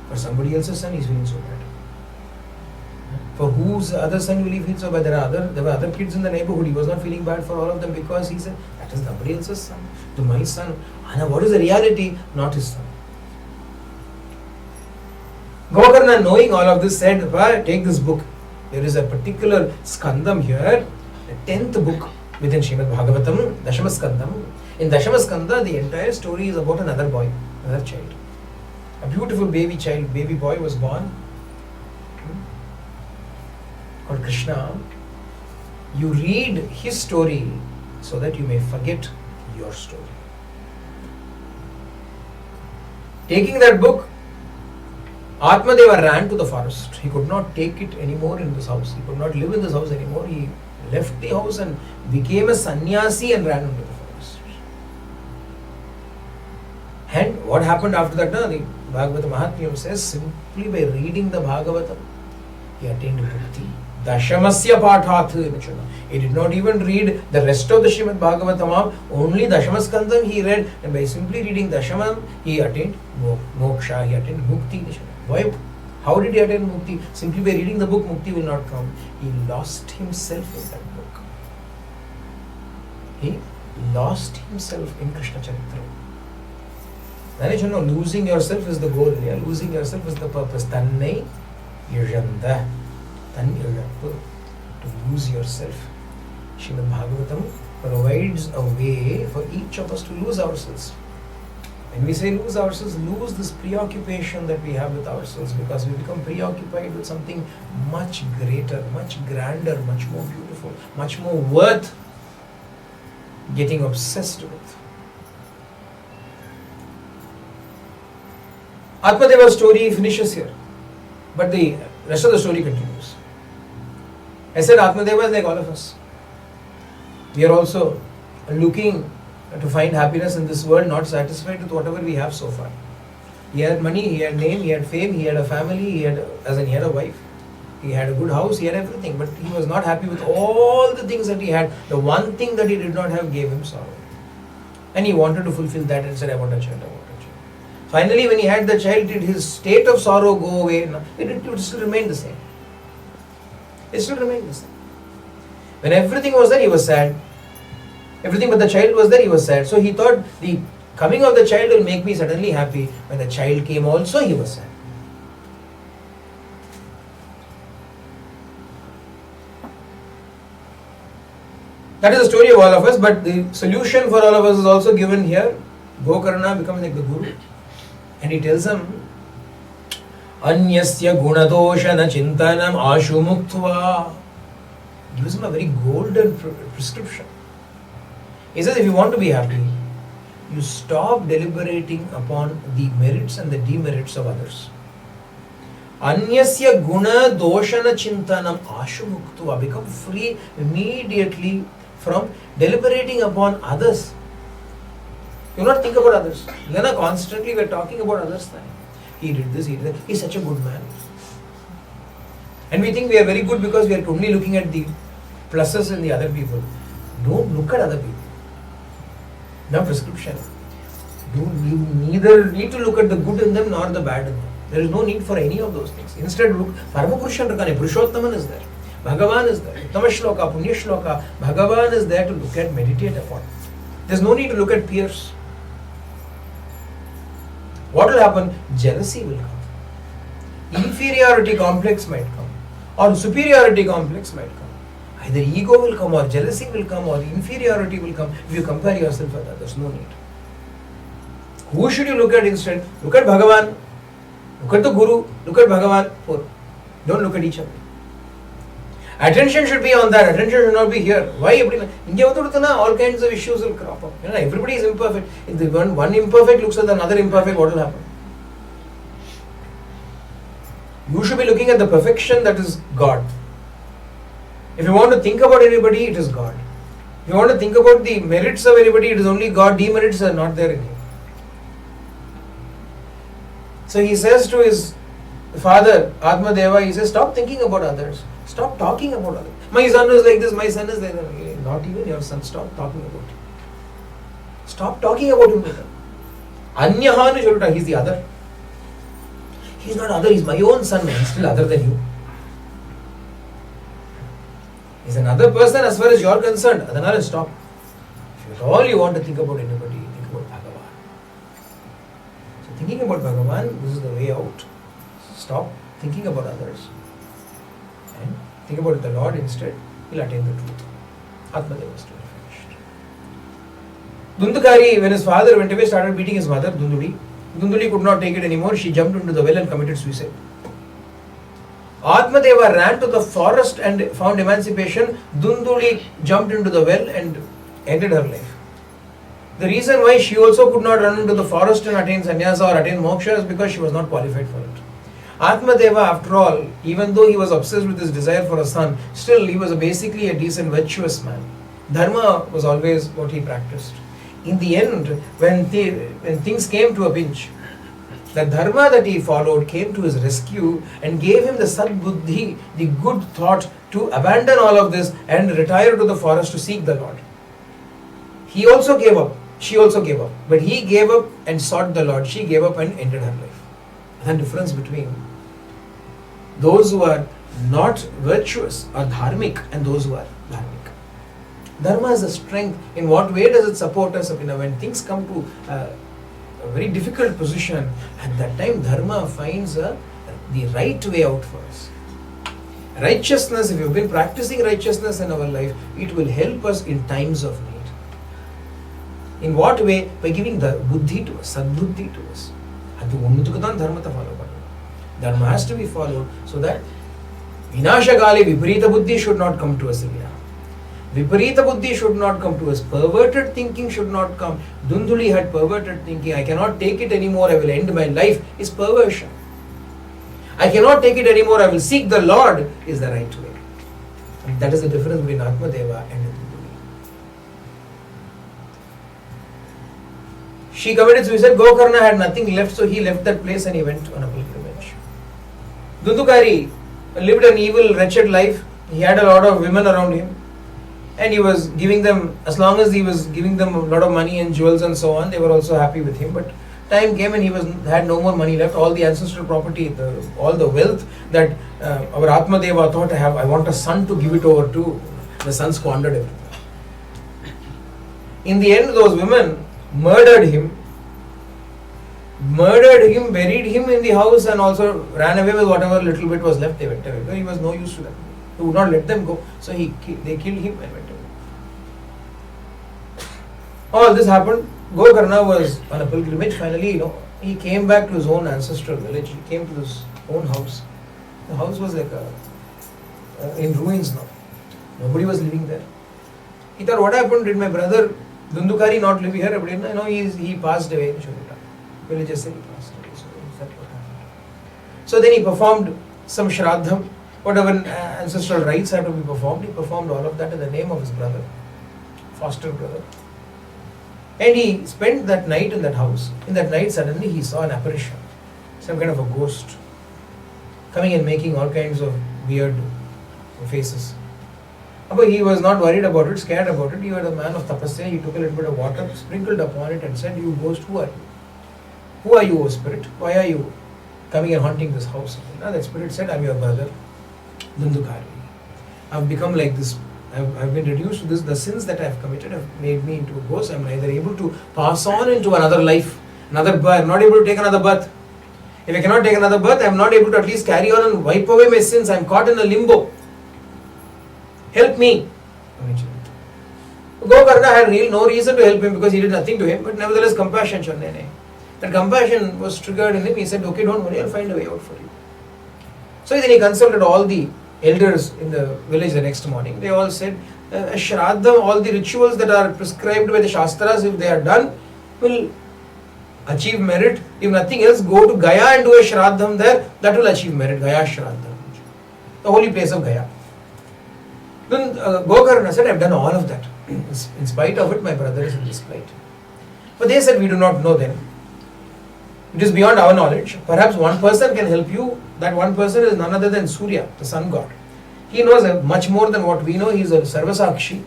S1: For somebody else's son, he is feeling so bad. For whose other son will he feel so bad? There were other kids in the neighborhood. He was not feeling bad for all of them because he said, that is somebody else's son. To my son. What is the reality? Not his son. Gokarna, knowing all of this, said, take this book. There is a particular skandam here, the 10th book within Śrīmad Bhāgavatam, Dashamaskandam. In Dashamaskanda, the entire story is about another boy, another child. A beautiful baby child, baby boy was born called Krishna. You read his story, so that you may forget your story. Taking that book, Atmadeva ran to the forest. He could not take it anymore in this house. He could not live in this house anymore. He left the house and became a sannyasi and ran into the forest. And what happened after that? The Bhagavata Mahatmyam says, simply by reading the Bhagavatam, he attained bhakti. Dashamasya pathat. He did not even read the rest of the Śrīmad Bhāgavatam. Only Dashamaskandam he read, and by simply reading Dashamam, he attained moksha, he attained mukti. Why? How did he attain mukti? Simply by reading the book, mukti will not come. He lost himself in that book. He lost himself in Krishna Charitra. Then losing yourself is the goal. Yeah? Losing yourself is the purpose. Tannai yajanda. To lose yourself. Śrīmad Bhāgavatam provides a way for each of us to lose ourselves. When we say lose ourselves, lose this preoccupation that we have with ourselves, because we become preoccupied with something much greater, much grander, much more beautiful, much more worth getting obsessed with. Atmadeva's story finishes here, but the rest of the story continues. I said Atmadeva is like all of us. We are also looking to find happiness in this world, not satisfied with whatever we have so far. He had money, he had name, he had fame, he had a family, he had a wife, he had a good house, he had everything, but he was not happy with all the things that he had. The one thing that he did not have gave him sorrow. And he wanted to fulfill that and said, I want a child, I want a child. Finally, when he had the child, did his state of sorrow go away? No, it would still remain the same. It still remained the same. When everything was there, he was sad. Everything but the child was there, he was sad. So he thought the coming of the child will make me suddenly happy. When the child came also, he was sad. That is the story of all of us, but the solution for all of us is also given here. Gokarna becomes like the Guru. And he tells him, Anyasya gunadoshana chintanam ashu muktva. Gives him a very golden prescription. He says, if you want to be happy, you stop deliberating upon the merits and the demerits of others. Anyasya guna doshana chintanam ashu muktva. Become free immediately from deliberating upon others. Do not think about others. Constantly we are talking about others. He did this, he did that. He's such a good man. And we think we are very good because we are only looking at the pluses in the other people. Don't look at other people. No prescription. You neither need to look at the good in them nor the bad in them. There is no need for any of those things. Instead, look, Paramapurushan Rakane, Purushottaman is there. Bhagavan is there. Uttama Shloka, Punya Shloka. Bhagavan is there to look at, meditate upon. There is no need to look at peers. What will happen? Jealousy will come. Inferiority complex might come. Or superiority complex might come. Either ego will come, or jealousy will come, or inferiority will come if you compare yourself with others. No need. Who should you look at instead? Look at Bhagavan. Look at the Guru. Look at Bhagavan. Don't look at each other. Attention should be on that. Attention should not be here. Why? All kinds of issues will crop up. Everybody is imperfect. If the one imperfect looks at another imperfect, what will happen? You should be looking at the perfection that is God. If you want to think about anybody, it is God. If you want to think about the merits of anybody, it is only God. Demerits are not there in him. So he says to his father, Atmadeva, he says, stop thinking about others. Stop talking about others. My son is like this, my son is like that. Not even your son. Stop talking about him. Stop talking about him. Anyahanu Chaluta, he's the other. He's not other, he's my own son. He's still other than you. He's another person as far as you are concerned. Adhanara, stop. If at all you want to think about anybody, think about Bhagavan. So thinking about Bhagavan, this is the way out. Stop thinking about others. And think about the Lord instead. He'll attain the truth. Atmadeva's story finished. Dundukari, when his father went away, started beating his mother, Dunduli. Dunduli could not take it anymore. She jumped into the well and committed suicide. Atmadeva ran to the forest and found emancipation. Dunduli jumped into the well and ended her life. The reason why she also could not run into the forest and attain sannyasa or attain moksha is because she was not qualified for it. Atmadeva, after all, even though he was obsessed with his desire for a son, still he was basically a decent, virtuous man. Dharma was always what he practiced. In the end, when things came to a pinch, the dharma that he followed came to his rescue and gave him the sadbuddhi, the good thought to abandon all of this and retire to the forest to seek the Lord. He also gave up. She also gave up. But he gave up and sought the Lord. She gave up and ended her life. And the difference between those who are not virtuous or dharmic and those who are dharmic. Dharma is a strength. In what way does it support us? When things come to a very difficult position, at that time dharma finds the right way out for us. Righteousness, if you've been practicing righteousness in our life, it will help us in times of need. In what way? By giving the buddhi to us, sadbuddhi to us. Dharma has to be followed so that vinashakale viparita buddhi should not come to us again. Viparita buddhi should not come to us. Perverted thinking should not come. Dunduli had perverted thinking. I cannot take it anymore. I will end my life. Is perversion. I cannot take it anymore. I will seek the Lord. Is the right way. And that is the difference between Atmadeva and Dunduli. She committed suicide. Gokarna had nothing left, so he left that place and he went on a pilgrimage. Dundukari lived an evil, wretched life. He had a lot of women around him. And he was giving them, as long as he was giving them a lot of money and jewels and so on, they were also happy with him. But time came and he had no more money left. All the ancestral property, all the wealth that our Atmadeva thought, I want a son to give it over to. The son squandered everything. In the end, those women murdered him, buried him in the house and also ran away with whatever little bit was left. They went away because he was no use to them. He would not let them go. So they killed him and went away. All this happened. Gokarna was on a pilgrimage. Finally, he came back to his own ancestral village. He came to his own house. The house was like in ruins now. Nobody was living there. He thought, what happened? Did my brother Dundukari not live here? But he passed away in Shurita. Villagers say he passed away. So that's what happened. So then he performed some Shraddham. Whatever ancestral rites had to be performed, he performed all of that in the name of his brother, foster brother. And he spent that night in that house. In that night, suddenly he saw an apparition, some kind of a ghost, coming and making all kinds of weird faces. But he was not worried about it, scared about it. He was a man of tapasya. He took a little bit of water, sprinkled upon it and said, "You ghost, who are you? Who are you, O spirit? Why are you coming and haunting this house?" Now that spirit said, "I'm your brother, Dundukari. I've become like this. I've been reduced to this. The sins that I've committed have made me into a ghost. I'm neither able to pass on into another life, another birth. I'm not able to take another birth. If I cannot take another birth, I'm not able to at least carry on and wipe away my sins. I'm caught in a limbo. Help me." Gokarna had no reason to help him because he did nothing to him, but nevertheless compassion. That compassion was triggered in him. He said, "Okay, don't worry, I'll find a way out for you." So then he consulted all the elders in the village the next morning. They all said, Shraddha, all the rituals that are prescribed by the Shastras, if they are done, will achieve merit. If nothing else, go to Gaya and do a Shraddham there, that will achieve merit. Gaya Shraddha, the holy place of Gaya. Then Gokarna said, "I've done all of that. In spite of it, my brother is in this plight." But they said, "We do not know then. It is beyond our knowledge. Perhaps one person can help you. That one person is none other than Surya, the sun god. He knows much more than what we know. He is a Sarvasakshi,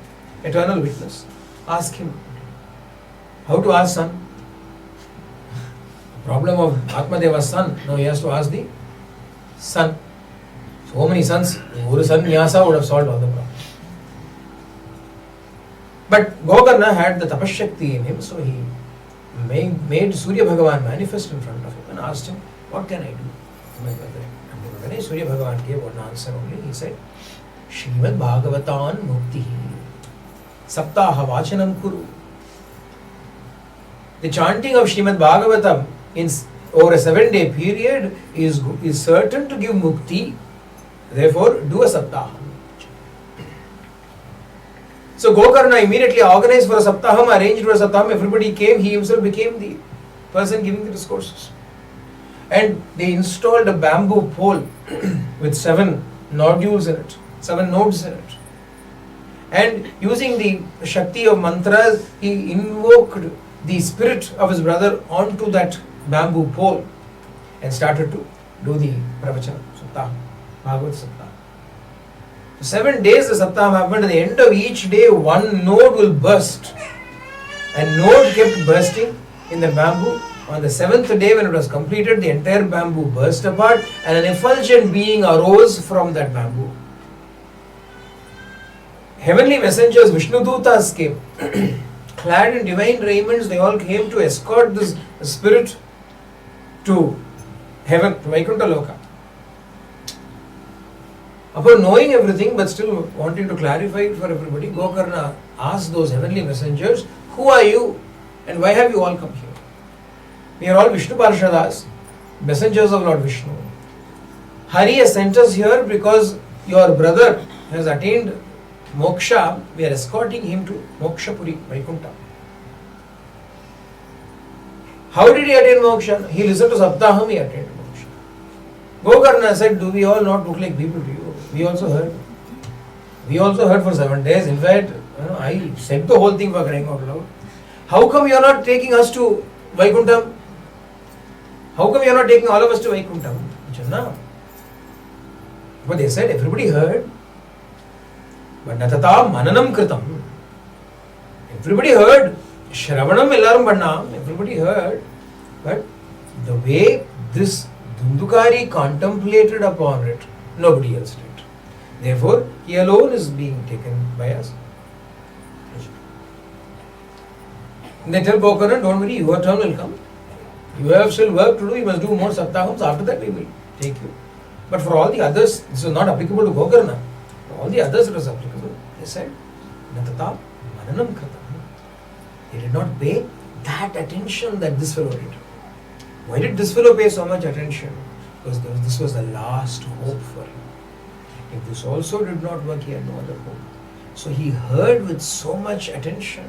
S1: eternal witness. Ask him." How to ask son? Problem of Atmadeva's son. No, he has to ask the sun. So many sons. Guru Sannyasa would have solved all the problems. But Gokarna had the tapashakti in him, so he made Surya Bhagavan manifest in front of him and asked him, "What can I do, my brother?" And when Surya Bhagavan gave one answer only, he said, "Śrīmad Bhāgavatam mukti Saptaham vachanam kuru." The chanting of Śrīmad Bhāgavatam over a 7-day period is certain to give mukti. Therefore, do a Saptaham. So Gokarna immediately organized for a Saptaham, arranged for a Saptaham, everybody came, he himself became the person giving the discourses. And they installed a bamboo pole with 7 nodules in it, 7 nodes in it. And using the Shakti of mantras, he invoked the spirit of his brother onto that bamboo pole and started to do the pravachana, Saptaham, Bhagavata Saptaham. 7 days the Saptaham happened. At the end of each day, 1 node will burst. And node kept bursting in the bamboo. On the 7th day, when it was completed, the entire bamboo burst apart and an effulgent being arose from that bamboo. Heavenly messengers, Vishnudutas came. Clad in divine raiments, they all came to escort this spirit to heaven, to Vaikuntha Loka. Upon knowing everything but still wanting to clarify it for everybody, Gokarna asked those heavenly messengers, who are you and why have you all come here? We are all Vishnu Parshadas, messengers of Lord Vishnu. Hari has sent us here because your brother has attained moksha. We are escorting him to Mokshapuri, Vaikuntha. How did he attain moksha? He listened to Saptaham, he attained moksha. Gokarna said, do we all not look like people to you? We also heard. We also heard for 7 days. In fact, I said the whole thing for crying out loud. How come you are not taking us to Vaikuntha? How come you are not taking all of us to Vaikuntha? But they said, everybody heard. But natata mananam kritam. Everybody heard. Shravanam ellarum pannam. Everybody heard. But the way this Dundukari contemplated upon it, nobody else did. Therefore, he alone is being taken by us. And they tell Gokarna, don't worry, your turn will come. You have still work to do, you must do more Saptahams, after that we will take you. But for all the others, this is not applicable to Gokarna. For all the others it was applicable. They said, Natata mananam kritam. They did not pay that attention that this fellow did. Why did this fellow pay so much attention? Because this was the last hope for him. If this also did not work, he had no other hope. So he heard with so much attention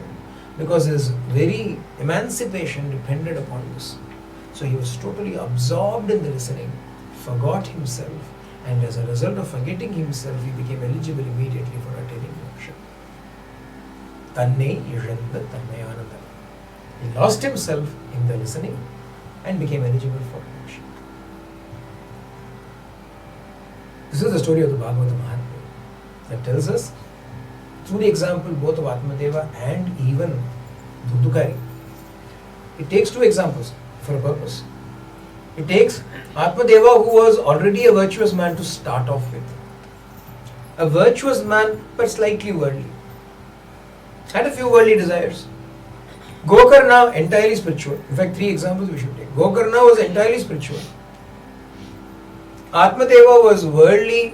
S1: because his very emancipation depended upon this. So he was totally absorbed in the listening, forgot himself, and as a result of forgetting himself, he became eligible immediately for attaining moksha. Tanne yajanda tanmayananda. He lost himself in the listening and became eligible for moksha. This is the story of the Bhagavata Mahatmyam that tells us, through the example both of Atmadeva and even Dundukari. It takes 2 examples for a purpose. It takes Atmadeva, who was already a virtuous man to start off with. A virtuous man but slightly worldly. Had a few worldly desires. Gokarna, entirely spiritual. In fact, 3 examples we should take. Gokarna was entirely spiritual. Atmadeva was worldly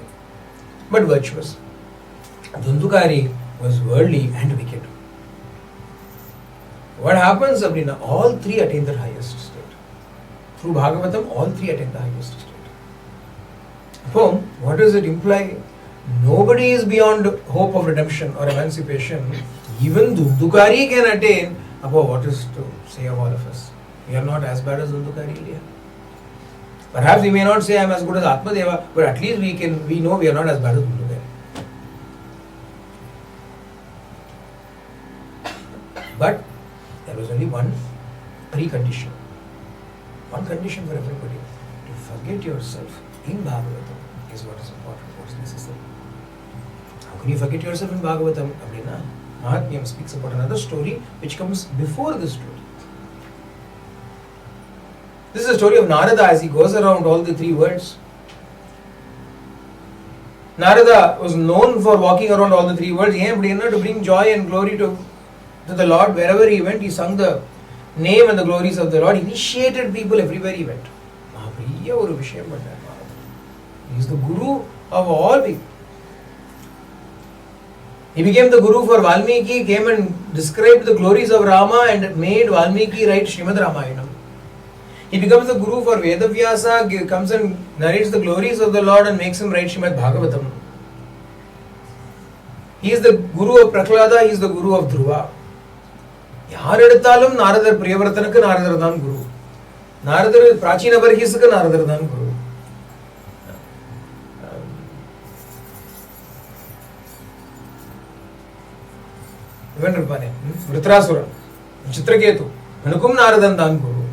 S1: but virtuous. Dundukari was worldly and wicked. What happens, Sabrina? All 3 attain their highest state. Through Bhagavatam, all 3 attain the highest state. From what does it imply? Nobody is beyond hope of redemption or emancipation. Even Dundukari can attain. About what is to say of all of us? We are not as bad as Dundukari, India. Perhaps we may not say I am as good as Atmadeva, but at least we know we are not as bad as Gurudeva. But there was only one precondition. One condition for everybody. To forget yourself in Bhagavatam is what is important, what is necessary. How can you forget yourself in Bhagavatam? Mahatmyam speaks about another story which comes before this story. This is the story of Narada as he goes around all the 3 worlds. Narada was known for walking around all the 3 worlds. He came to bring joy and glory to the Lord. Wherever he went, he sung the name and the glories of the Lord. He initiated people everywhere he went. He is the Guru of all people. He became the Guru for Valmiki, came and described the glories of Rama and made Valmiki write Śrīmad Ramayana. He becomes the Guru for Vedavyasa, comes and narrates the glories of the Lord and makes him write Śrīmad Bhāgavatam. He is the guru of Prahlada, he is the guru of Dhruva. Yareduthalum Naradar Priyavartanakku Naradar than guru. Naradar Prachina Barhisakku Naradar than guru. Vritrasura, Chitraketu, Hanukum Naradan than guru.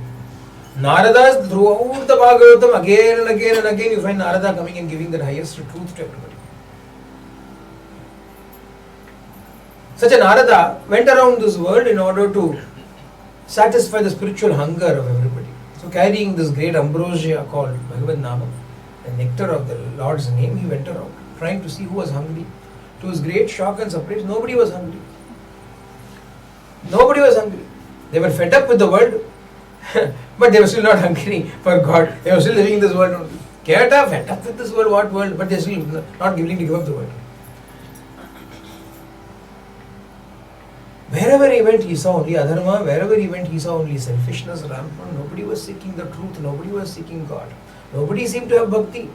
S1: Narada throughout the Bhagavatam again and again and again you find Narada coming and giving the highest truth to everybody. Such a Narada went around this world in order to satisfy the spiritual hunger of everybody. So carrying this great ambrosia called Bhagavad Nama, the nectar of the Lord's name, he went around trying to see who was hungry. To his great shock and surprise, nobody was hungry. Nobody was hungry. They were fed up with the world, but they were still not hungry for God. They were still living in this world only. Fed up with this world, what world? But they are still not willing to give up the world. Wherever he went, he saw only adharma. Wherever he went, he saw only selfishness, rampant. Nobody was seeking the truth. Nobody was seeking God. Nobody seemed to have bhakti.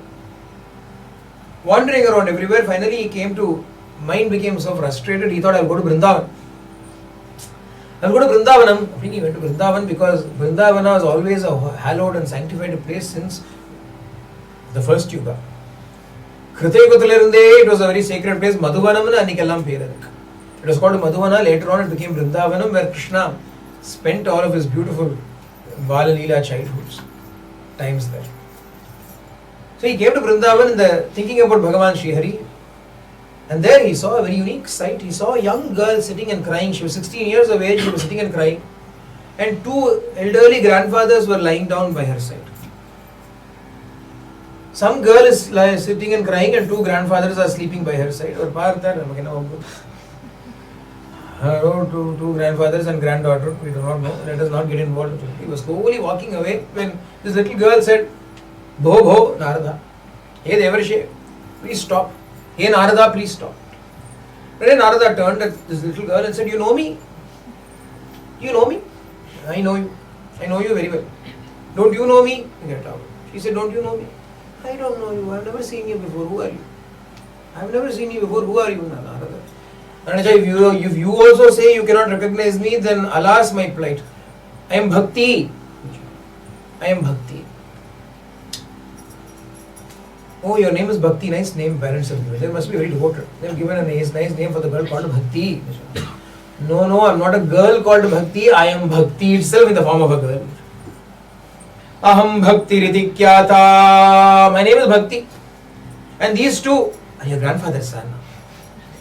S1: Wandering around everywhere, finally he came to, mind became so frustrated, he thought, I'll go to Vrindavan. I'll go to Vrindavanam. I think he went to Vrindavan because Vrindavana was always a hallowed and sanctified place since the first yuga. It was a very sacred place. Madhuvanam annikellam peraduk. It was called Madhuvana. Later on it became Vrindavanam, where Krishna spent all of his beautiful Bala Leela childhoods times there. So he came to Vrindavan thinking about Bhagavan Sri Hari. And there he saw a very unique sight. He saw a young girl sitting and crying. She was 16 years of age. She was sitting and crying. And two elderly grandfathers were lying down by her side. Some girl is sitting and crying and two grandfathers are sleeping by her side. Two grandfathers and granddaughter. We do not know. Let us not get involved. He was slowly walking away when this little girl said, Bho Bho Narada. Hey Devarshi, please stop. Hey Narada, please stop. Then Narada turned at this little girl and said, you know me? You know me? I know you. I know you very well. Don't you know me? Get out. She said, don't you know me? I don't know you. I have never seen you before. Who are you? I have never seen you before. Who are you, Narada? And if you also say you cannot recognize me, then alas my plight. I am Bhakti. I am Bhakti. Oh, your name is Bhakti. Nice name parents have given. They must be very devoted. They have given a nice name for the girl called Bhakti. No, I am not a girl called Bhakti. I am Bhakti itself in the form of a girl. Aham Bhakti Ritikyata. My name is Bhakti. And these two are your grandfather's son.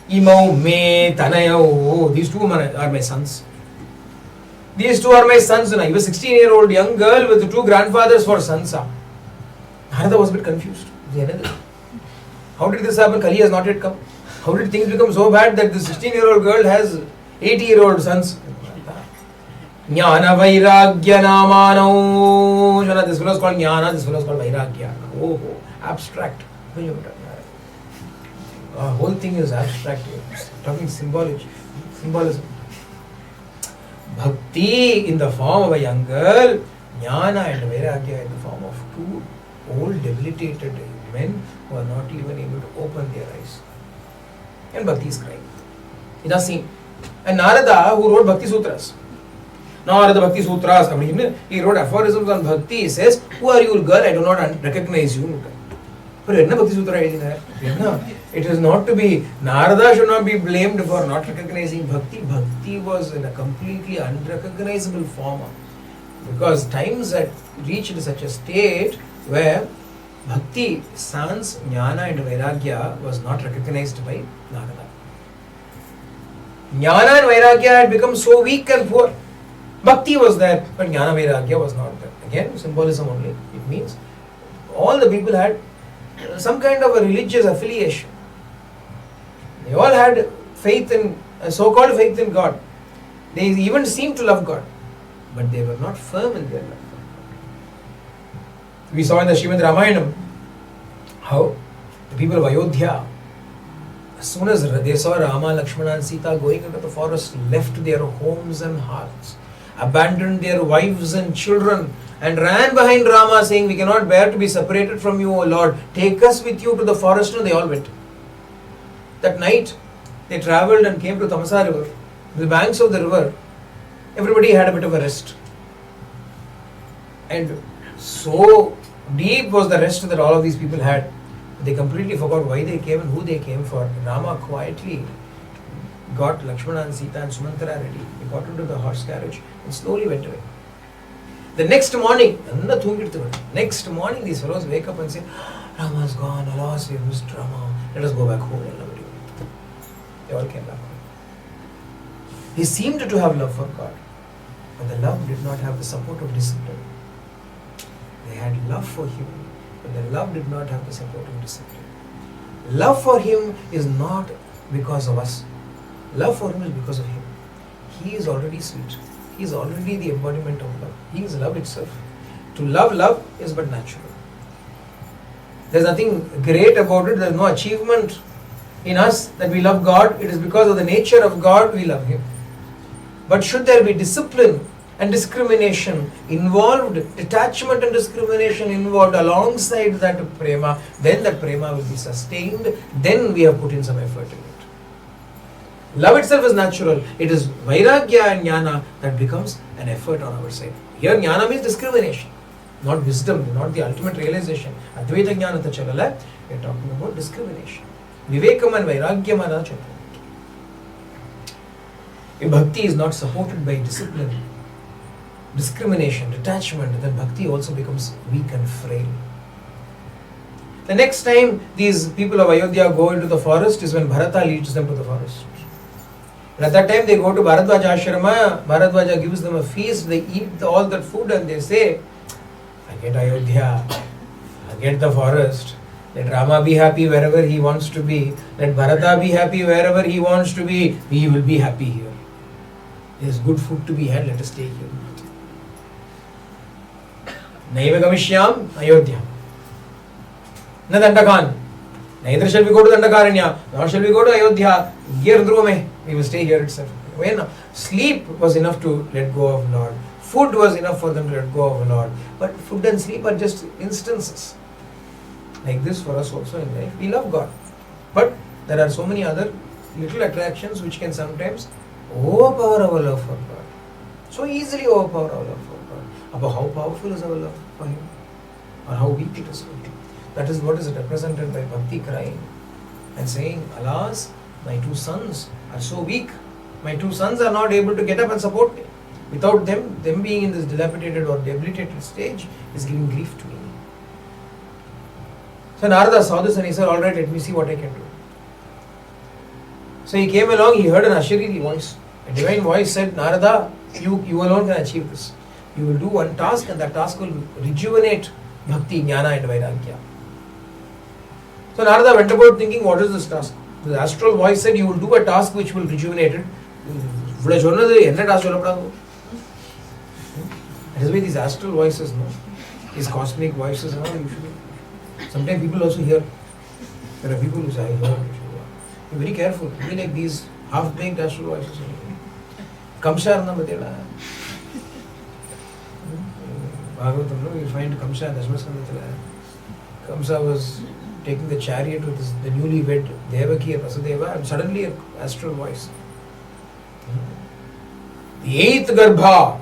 S1: Imau me Tanayau. These two are my sons. These two are my sons. He was a 16-year-old young girl with two grandfathers for sons. Narada was a bit confused. How did this happen? Kali has not yet come. How did things become so bad that this 16-year-old girl has 80-year-old sons? Jnana Vairagya Namano. This fellow is called Jnana, this fellow is called Vairagya. Oh, abstract. Whole thing is abstract. Talking symbolism. Bhakti in the form of a young girl, Jnana and Vairagya in the form of two old debilitated men who are not even able to open their eyes. And Bhakti is crying. It does seem. And Narada, who wrote Bhakti Sutras, Narada Bhakti Sutras, he wrote aphorisms on Bhakti. He says, who are you, girl? I do not recognize you. But Bhakti Sutra it is not to be, Narada should not be blamed for not recognizing Bhakti. Bhakti was in a completely unrecognizable form. Because times had reached such a state where Bhakti, sans Jnana and Vairagya was not recognized by Narada. Jnana and Vairagya had become so weak and poor. Bhakti was there, but Jnana Vairagya was not there. Again, symbolism only. It means all the people had some kind of a religious affiliation. They all had faith in, so-called faith in God. They even seemed to love God, but they were not firm in their love. We saw in the Śrīmad Ramayana how the people of Ayodhya, as soon as they saw Rama, Lakshmana and Sita going into the forest, left their homes and hearts, abandoned their wives and children and ran behind Rama saying, we cannot bear to be separated from you, O Lord. Take us with you to the forest. And they all went. That night, they travelled and came to Tamasa river. The banks of the river, everybody had a bit of a rest. And so deep was the rest that all of these people had, they completely forgot why they came and who they came for. Rama quietly got Lakshmana and Sita and Sumantra ready. They got into the horse carriage and slowly went away. The next morning, these fellows wake up and say, Rama's gone, alas, we missed Rama. Let us go back home. They all came back home. He seemed to have love for God, but the love did not have the support of discipline. They had love for Him, but the love did not have the support of discipline. Love for Him is not because of us. Love for Him is because of Him. He is already sweet. He is already the embodiment of love. He is love itself. To love is but natural. There is nothing great about it. There is no achievement in us that we love God. It is because of the nature of God we love Him. But should there be discipline and discrimination involved, detachment and discrimination involved alongside that prema, then that prema will be sustained. Then we have put in some effort in it. Love itself is natural. It is vairagya and jnana that becomes an effort on our side. Here jnana means discrimination, not wisdom, not the ultimate realization. Advaita jnana ta chalala, we are talking about discrimination. Vivekam and vairagyam are not. If bhakti is not supported by discipline, discrimination, detachment, then bhakti also becomes weak and frail. The next time these people of Ayodhya go into the forest is when Bharata leads them to the forest. And at that time they go to Bharadwaja Ashrama, Bharadwaja gives them a feast, they eat all that food and they say, forget Ayodhya, forget the forest, let Rama be happy wherever he wants to be, let Bharata be happy wherever he wants to be, we will be happy here. There is good food to be had, let us stay here. Naiva Gamishyam Ayodhya. Na Dandakan. Neither shall we go to Dandakaranya, nor shall we go to Ayodhya. Here Dhruva, we will stay here itself. When sleep was enough to let go of Lord. Food was enough for them to let go of Lord. But food and sleep are just instances. Like this for us also in life. We love God. But there are so many other little attractions which can sometimes overpower our love for God. So easily overpower our love for God. About how powerful is our love for Him? Or how weak it is for Him? That is what is represented by Bhakti crying and saying, alas, my two sons are so weak. My two sons are not able to get up and support me. Without them being in this dilapidated or debilitated stage is giving grief to me. So Narada saw this and he said, alright, let me see what I can do. So he came along, he heard an Ashariri voice. A divine voice said, Narada, you alone can achieve this. You will do one task and that task will rejuvenate Bhakti, Jnana and Vairagya. So Narada went about thinking, what is this task? The astral voice said, you will do a task which will rejuvenate it. That is why these astral voices, these cosmic voices, sometimes people also hear. There are people who say, I hear. Be very careful. Be like these half-baked astral voices. Kamsha Arnamadela. Bhagavatam, you find Kamsha and Dashmaskandatala. Kamsa was taking the chariot with the newly wed Devaki and Vasudeva, and suddenly an astral voice. The eighth Garbha,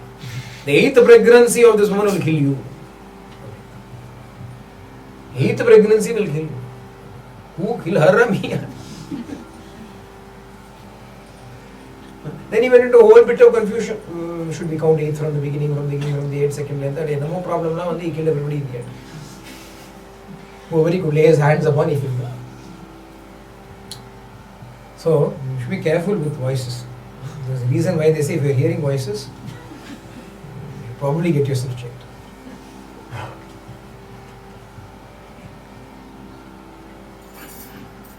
S1: the eighth pregnancy of this woman will kill you. Eighth pregnancy will kill you. Who kill her or me? Then he went into a whole bit of confusion. Should we count eighth from the beginning, from the 8th, second length? That no problem now, he killed everybody in the end. Whoever he could lay his hands upon, he killed them. So, you should be careful with voices. There's a reason why they say if you're hearing voices, you probably get yourself checked.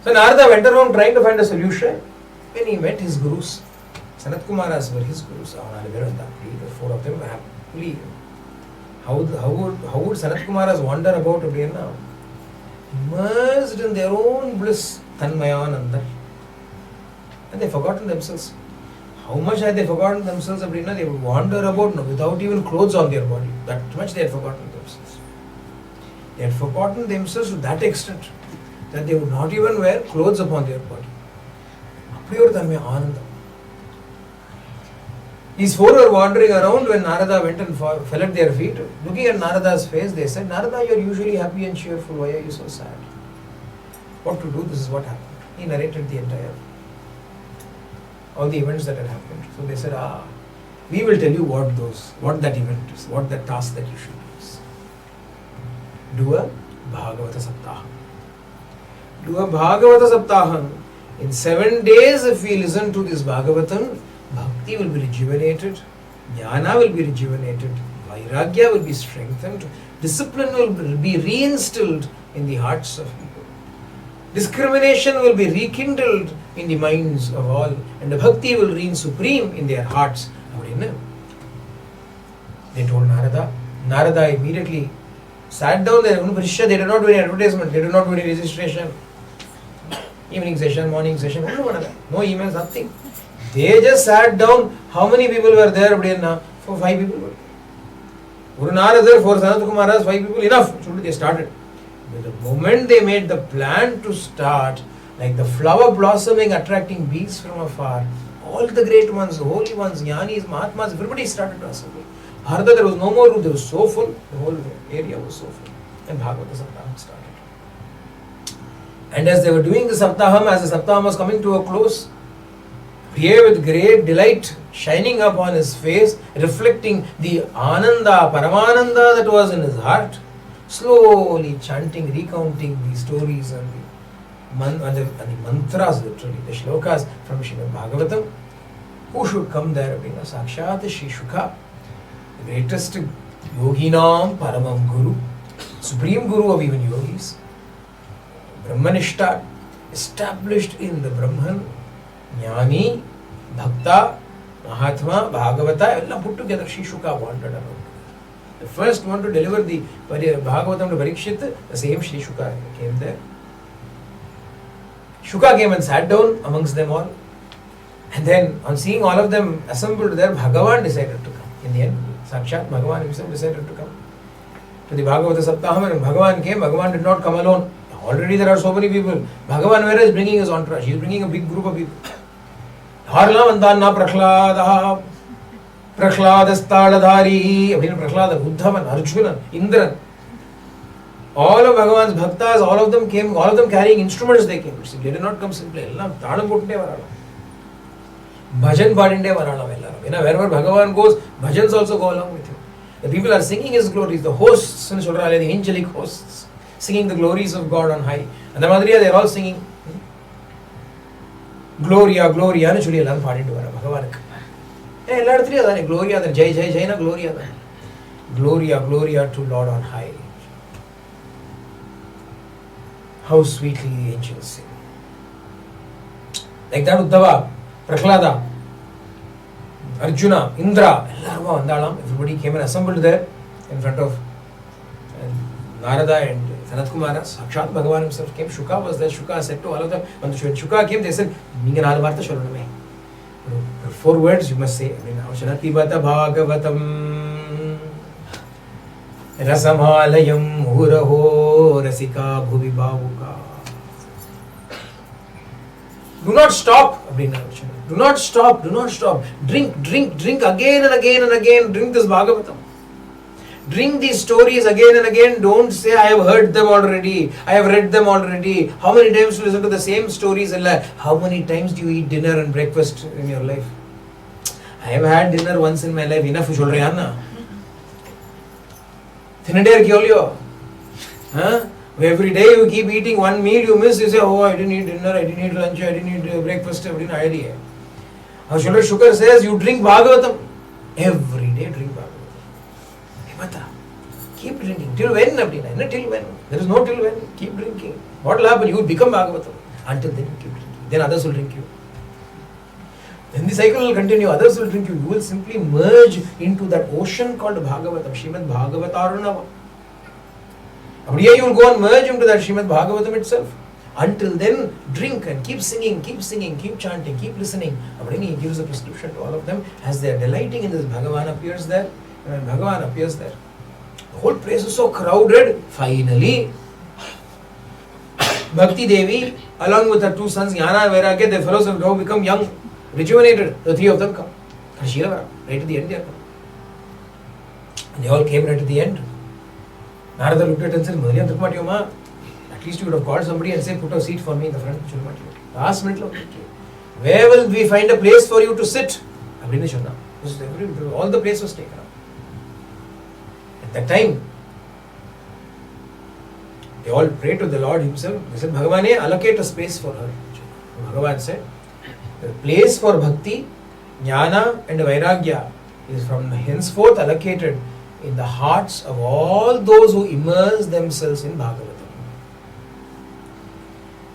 S1: So Narada went around trying to find a solution when he met his gurus. Sanat Kumaras were his gurus. The four of them happily. How would Sanat Kumaras wander about again now? Immersed in their own bliss, Tanmayananda. And they've forgotten themselves. How much had they forgotten themselves? They would wander about without even clothes on their body. That much they had forgotten themselves. They had forgotten themselves to that extent that they would not even wear clothes upon their body. These four were wandering around when Narada went and fell at their feet. Looking at Narada's face, they said, Narada, you are usually happy and cheerful. Why are you so sad? What to do? This is what happened. He narrated the entire, all the events that had happened. So they said, we will tell you what that event is, what that task that you should do. Do a Bhagavata Saptaham. Do a Bhagavata Saptaham. In 7 days, if we listen to this Bhagavatam, Bhakti will be rejuvenated, Jnana will be rejuvenated, Vairagya will be strengthened, discipline will be reinstilled in the hearts of people. Discrimination will be rekindled in the minds of all, and the Bhakti will reign supreme in their hearts. They told Narada. Narada immediately sat down there. They did not do any advertisement, they did not do any registration. Evening session, morning session, no emails, nothing. They just sat down. How many people were there? 4, 5 people. Guru Narada, 4 Sanat Kumaras, 5 people, enough. They started. But the moment they made the plan to start, like the flower blossoming, attracting bees from afar, all the great ones, the holy ones, Jnanis, Mahatmas, everybody started to assemble. Bharata, there was no more room, there was so full, the whole area was so full. And Bhagavata Saptaham started. And as they were doing the Saptaham, as the Saptaham was coming to a close, here with great delight shining up on his face, reflecting the Ananda, Paramananda that was in his heart, slowly chanting, recounting the stories and the mantras, literally, the shlokas from Śrīmad Bhāgavatam. Who should come there? Sakshat Shri Shukha, the greatest yoginam paramam guru, supreme guru of even yogis, Brahmanishta, established in the Brahman, Jnani, Bhakta, Mahatmyam, Bhagavata, all put together. Shri Shukha wandered around. The first one to deliver the Bhagavatam to Parikshit, the same Shri Shukha came there. Shuka came and sat down amongst them all. And then, on seeing all of them assembled there, Bhagavan decided to come. In the end, Sakshat Bhagavan himself decided to come to the Bhagavata Saptaham. And Bhagavan came. Bhagavan did not come alone. Already there are so many people. Bhagavan, where is bringing his entourage? He is bringing a big group of people. Harla Vandanna Prakhlada, Prakhladasthaladhari, Prakhlada, Uddhavan, Arjunan, Indran. All of Bhagavan's bhaktas, all of them came, all of them carrying instruments they came. They did not come simply. Bhajan Padinde Varala. Wherever Bhagavan goes, bhajans also go along with him. The people are singing his glories, the hosts, the angelic hosts, singing the glories of God on high. And the Madhuriya, they are all singing Gloria, Gloria, and Chuli Alam Padindu Bhagavan. Gloria, Jai Jai Jaina, Gloria. Gloria, Gloria to Lord on high. How sweetly the angels sing. Like that Uddhava, Prakhlada, Arjuna, Indra, everybody came and assembled there in front of Narada and Sanat Kumara. Sakshat Bhagavan himself came. Shuka was there. Shuka said to all of them, when Shuka came, they said, 4 words you must say. Shanatibata Bhagavatam Rasamalayam Uraho Rasika Bhuvi Bhavuka. Do not stop. Do not stop. Do not stop. Drink again and again and again. Drink this Bhagavatam. Drink these stories again and again. Don't say, I have heard them already. I have read them already. How many times do you listen to the same stories? How many times do you eat dinner and breakfast in your life? I have had dinner once in my life. Enough. Every day you keep eating one meal, you miss, you say, oh, I didn't eat dinner, I didn't eat lunch, I didn't eat breakfast, I didn't idea. Shulad Shukar says, you drink Bhagavatam. Every day drink Bhagavatam. Keep drinking. Till when? Till when? There is no till when. Keep drinking. What will happen? You will become Bhagavatam. Until then, you keep drinking. Then others will drink you. Then the cycle will continue. Others will drink you. You will simply merge into that ocean called Bhagavatam. Śrīmad Bhāgavatarunava. You will go and merge into that Śrīmad Bhāgavatam itself. Until then, drink and keep singing, keep chanting, keep listening. He gives a prescription to all of them as they are delighting in this. Bhagavan appears there. And when Bhagavan appears there, the whole place is so crowded. Finally, Bhakti Devi, along with her two sons, Jnana and Vairagya, their fellows have now become young, rejuvenated. The three of them come. Right at the end they are come. And they all came right at the end. Narada looked at it and said, Mahatmyam, at least you would have called somebody and said, put a seat for me in the front. Last minute, where will we find a place for you to sit? All the place was taken up. At that time, they all prayed to the Lord himself. They said, Bhagavane, allocate a space for her. Bhagavan said, the place for bhakti, jnana and vairagya is from henceforth allocated in the hearts of all those who immerse themselves in Bhagavatam.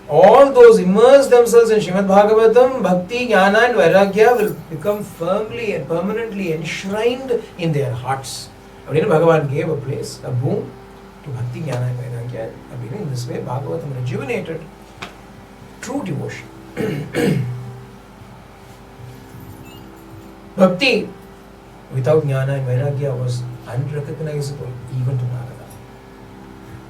S1: All those immerse themselves in Śrīmad Bhāgavatam, bhakti, jnana and vairagya will become firmly and permanently enshrined in their hearts. Bhagavan gave a place, a boon to bhakti, jnana and vairagya. In this way, Bhagavatam rejuvenated true devotion. Bhakti without jnana and vairagya was unrecognizable even to Narada.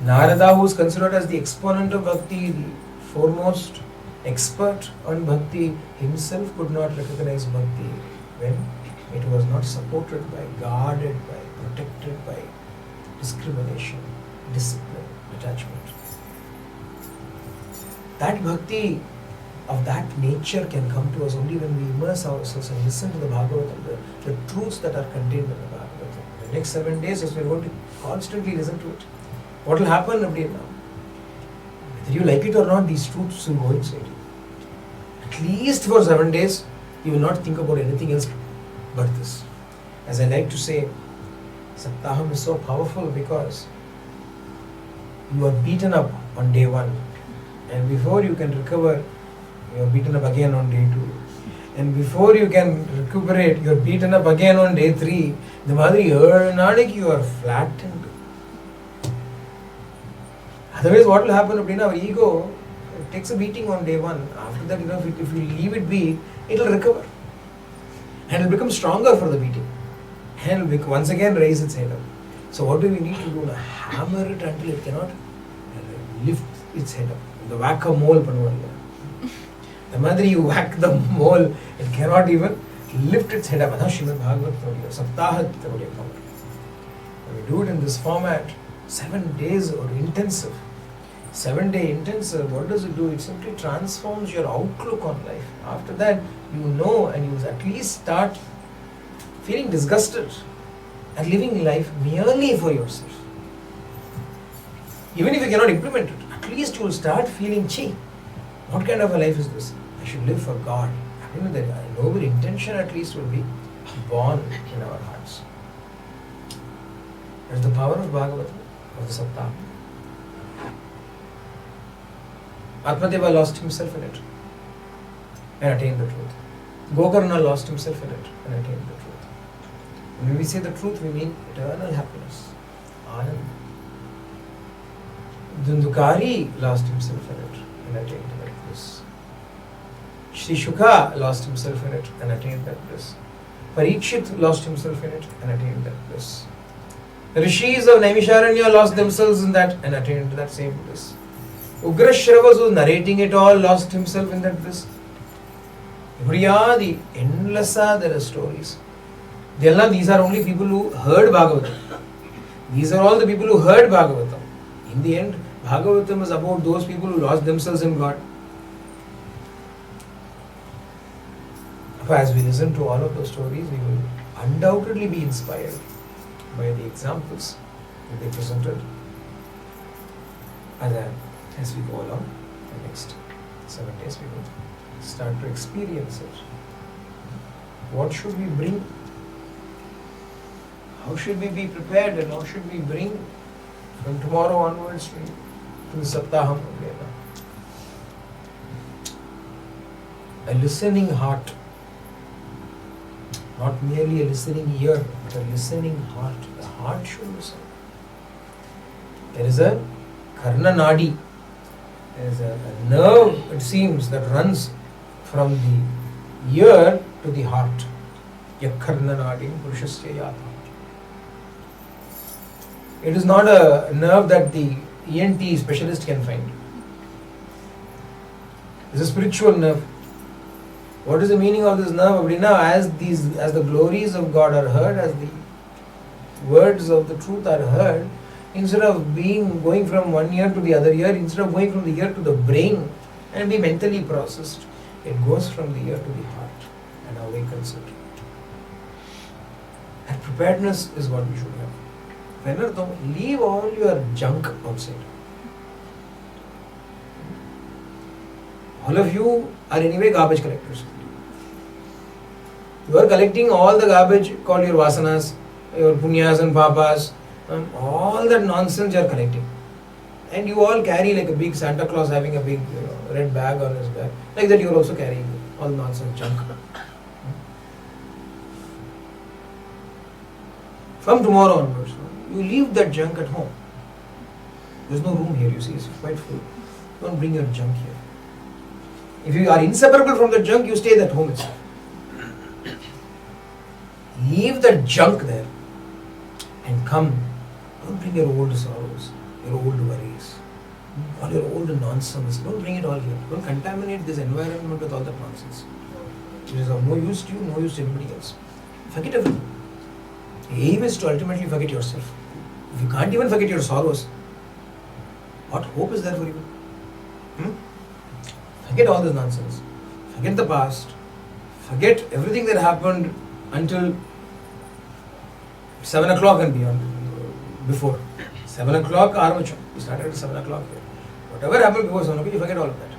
S1: Narada, who is considered as the exponent of bhakti, the foremost expert on bhakti, himself could not recognize bhakti when it was not supported by, guarded by, protected by discrimination, discipline, detachment. That bhakti of that nature can come to us only when we immerse ourselves and listen to the Bhagavatam, the truths that are contained in the Bhagavatam. The next 7 days, as we are going to constantly listen to it, what will happen now? Whether you like it or not, these truths will go inside you. At least for 7 days, you will not think about anything else but this. As I like to say, Saptaham is so powerful because you are beaten up on day 1, and before you can recover, you are beaten up again on day 2. And before you can recuperate, you are beaten up again on day 3. The Madhuri, you are flattened. Otherwise, what will happen? Our ego takes a beating on day 1. After that, if you leave it be, it will recover. And it will become stronger for the beating. And it will once again raise its head up. So what do we need to do? Hammer it until it cannot lift its head up. The whack-a-mole. The Madhuri, you whack the mole, it cannot even lift its head up. Śrīmad Bhāgavatam, Saptaham. When we do it in this format, 7 days or intensive. 7-day intensive, what does it do? It simply transforms your outlook on life. After that, you know, and you at least start feeling disgusted and living life merely for yourself. Even if you cannot implement it, at least you will start feeling, what kind of a life is this? I should live for God. That noble intention at least will be born in our hearts. That is the power of Bhagavata, of the Saptaham. Atmadeva lost himself in it and attained the truth. Gokarna lost himself in it and attained the truth. When we say the truth, we mean eternal happiness, Anand. Dundukari lost himself in it and attained that bliss. Shri Shukha lost himself in it and attained that bliss. Parikshit lost himself in it and attained that bliss. The rishis of Naimisharanya lost themselves in that and attained that same bliss. Ugrashravas, who was narrating it all, lost himself in that bliss. The endless there are stories. These are only people who heard Bhagavatam. These are all the people who heard Bhagavatam. In the end, Bhagavatam is about those people who lost themselves in God. As we listen to all of those stories, we will undoubtedly be inspired by the examples that they presented as we go along. The next 7 days we will start to experience it. What should we bring? How should we be prepared, and how should we bring from tomorrow onwards to the Saptaham? A listening heart. Not merely a listening ear, but a listening heart. The heart should listen. There is a karna nadi. There is a nerve, it seems, that runs from the ear to the heart. Yakkarna nadi purushasya yata. It is not a nerve that the ENT specialist can find. It's a spiritual nerve. What is the meaning of this nerve? As the glories of God are heard, as the words of the truth are heard, instead of going from one ear to the other ear, instead of going from the ear to the brain and be mentally processed, it goes from the ear to the heart and awakens it. And preparedness is what we should have. Leave all your junk outside. All of you are anyway garbage collectors. You are collecting all the garbage called your vasanas, your punyas and papas, all that nonsense you are collecting. And you all carry like a big Santa Claus having a big red bag on his back. Like that you are also carrying all nonsense junk. From tomorrow onwards, you leave that junk at home. There's no room here, you see, it's quite full. Don't bring your junk here. If you are inseparable from the junk, you stay at home itself. Leave the junk there and come. Don't bring your old sorrows, your old worries, all your old nonsense. Don't bring it all here. Don't contaminate this environment with all that nonsense. It is of no use to you, no use to anybody else. Forget everything. The aim is to ultimately forget yourself. If you can't even forget your sorrows, what hope is there for you? Forget all this nonsense. Forget the past. Forget everything that happened until 7 o'clock and beyond. Before 7 o'clock, armature. We started at 7 o'clock here. Whatever happened before 7 o'clock, you forget all of that.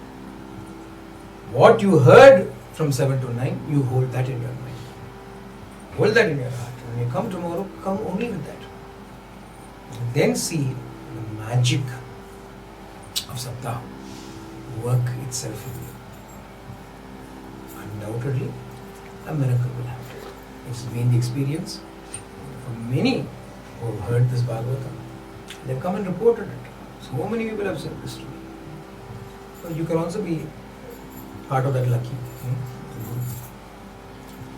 S1: What you heard from 7 to 9, you hold that in your mind. Hold that in your heart. When you come tomorrow, come only with that. And then see the magic of Saptaham work itself in you. Undoubtedly, a miracle will happen. It's been the experience for many who have heard this Bhagavata. They've come and reported it. So many people have said this to me. So you can also be part of that lucky.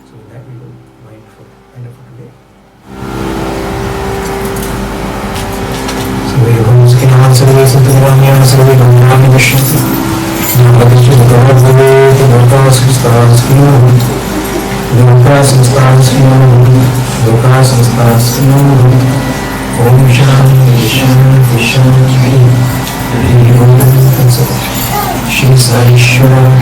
S1: So with that we will mind for end of today. Om Shanti Shanti Shanti Shri Sai Shwara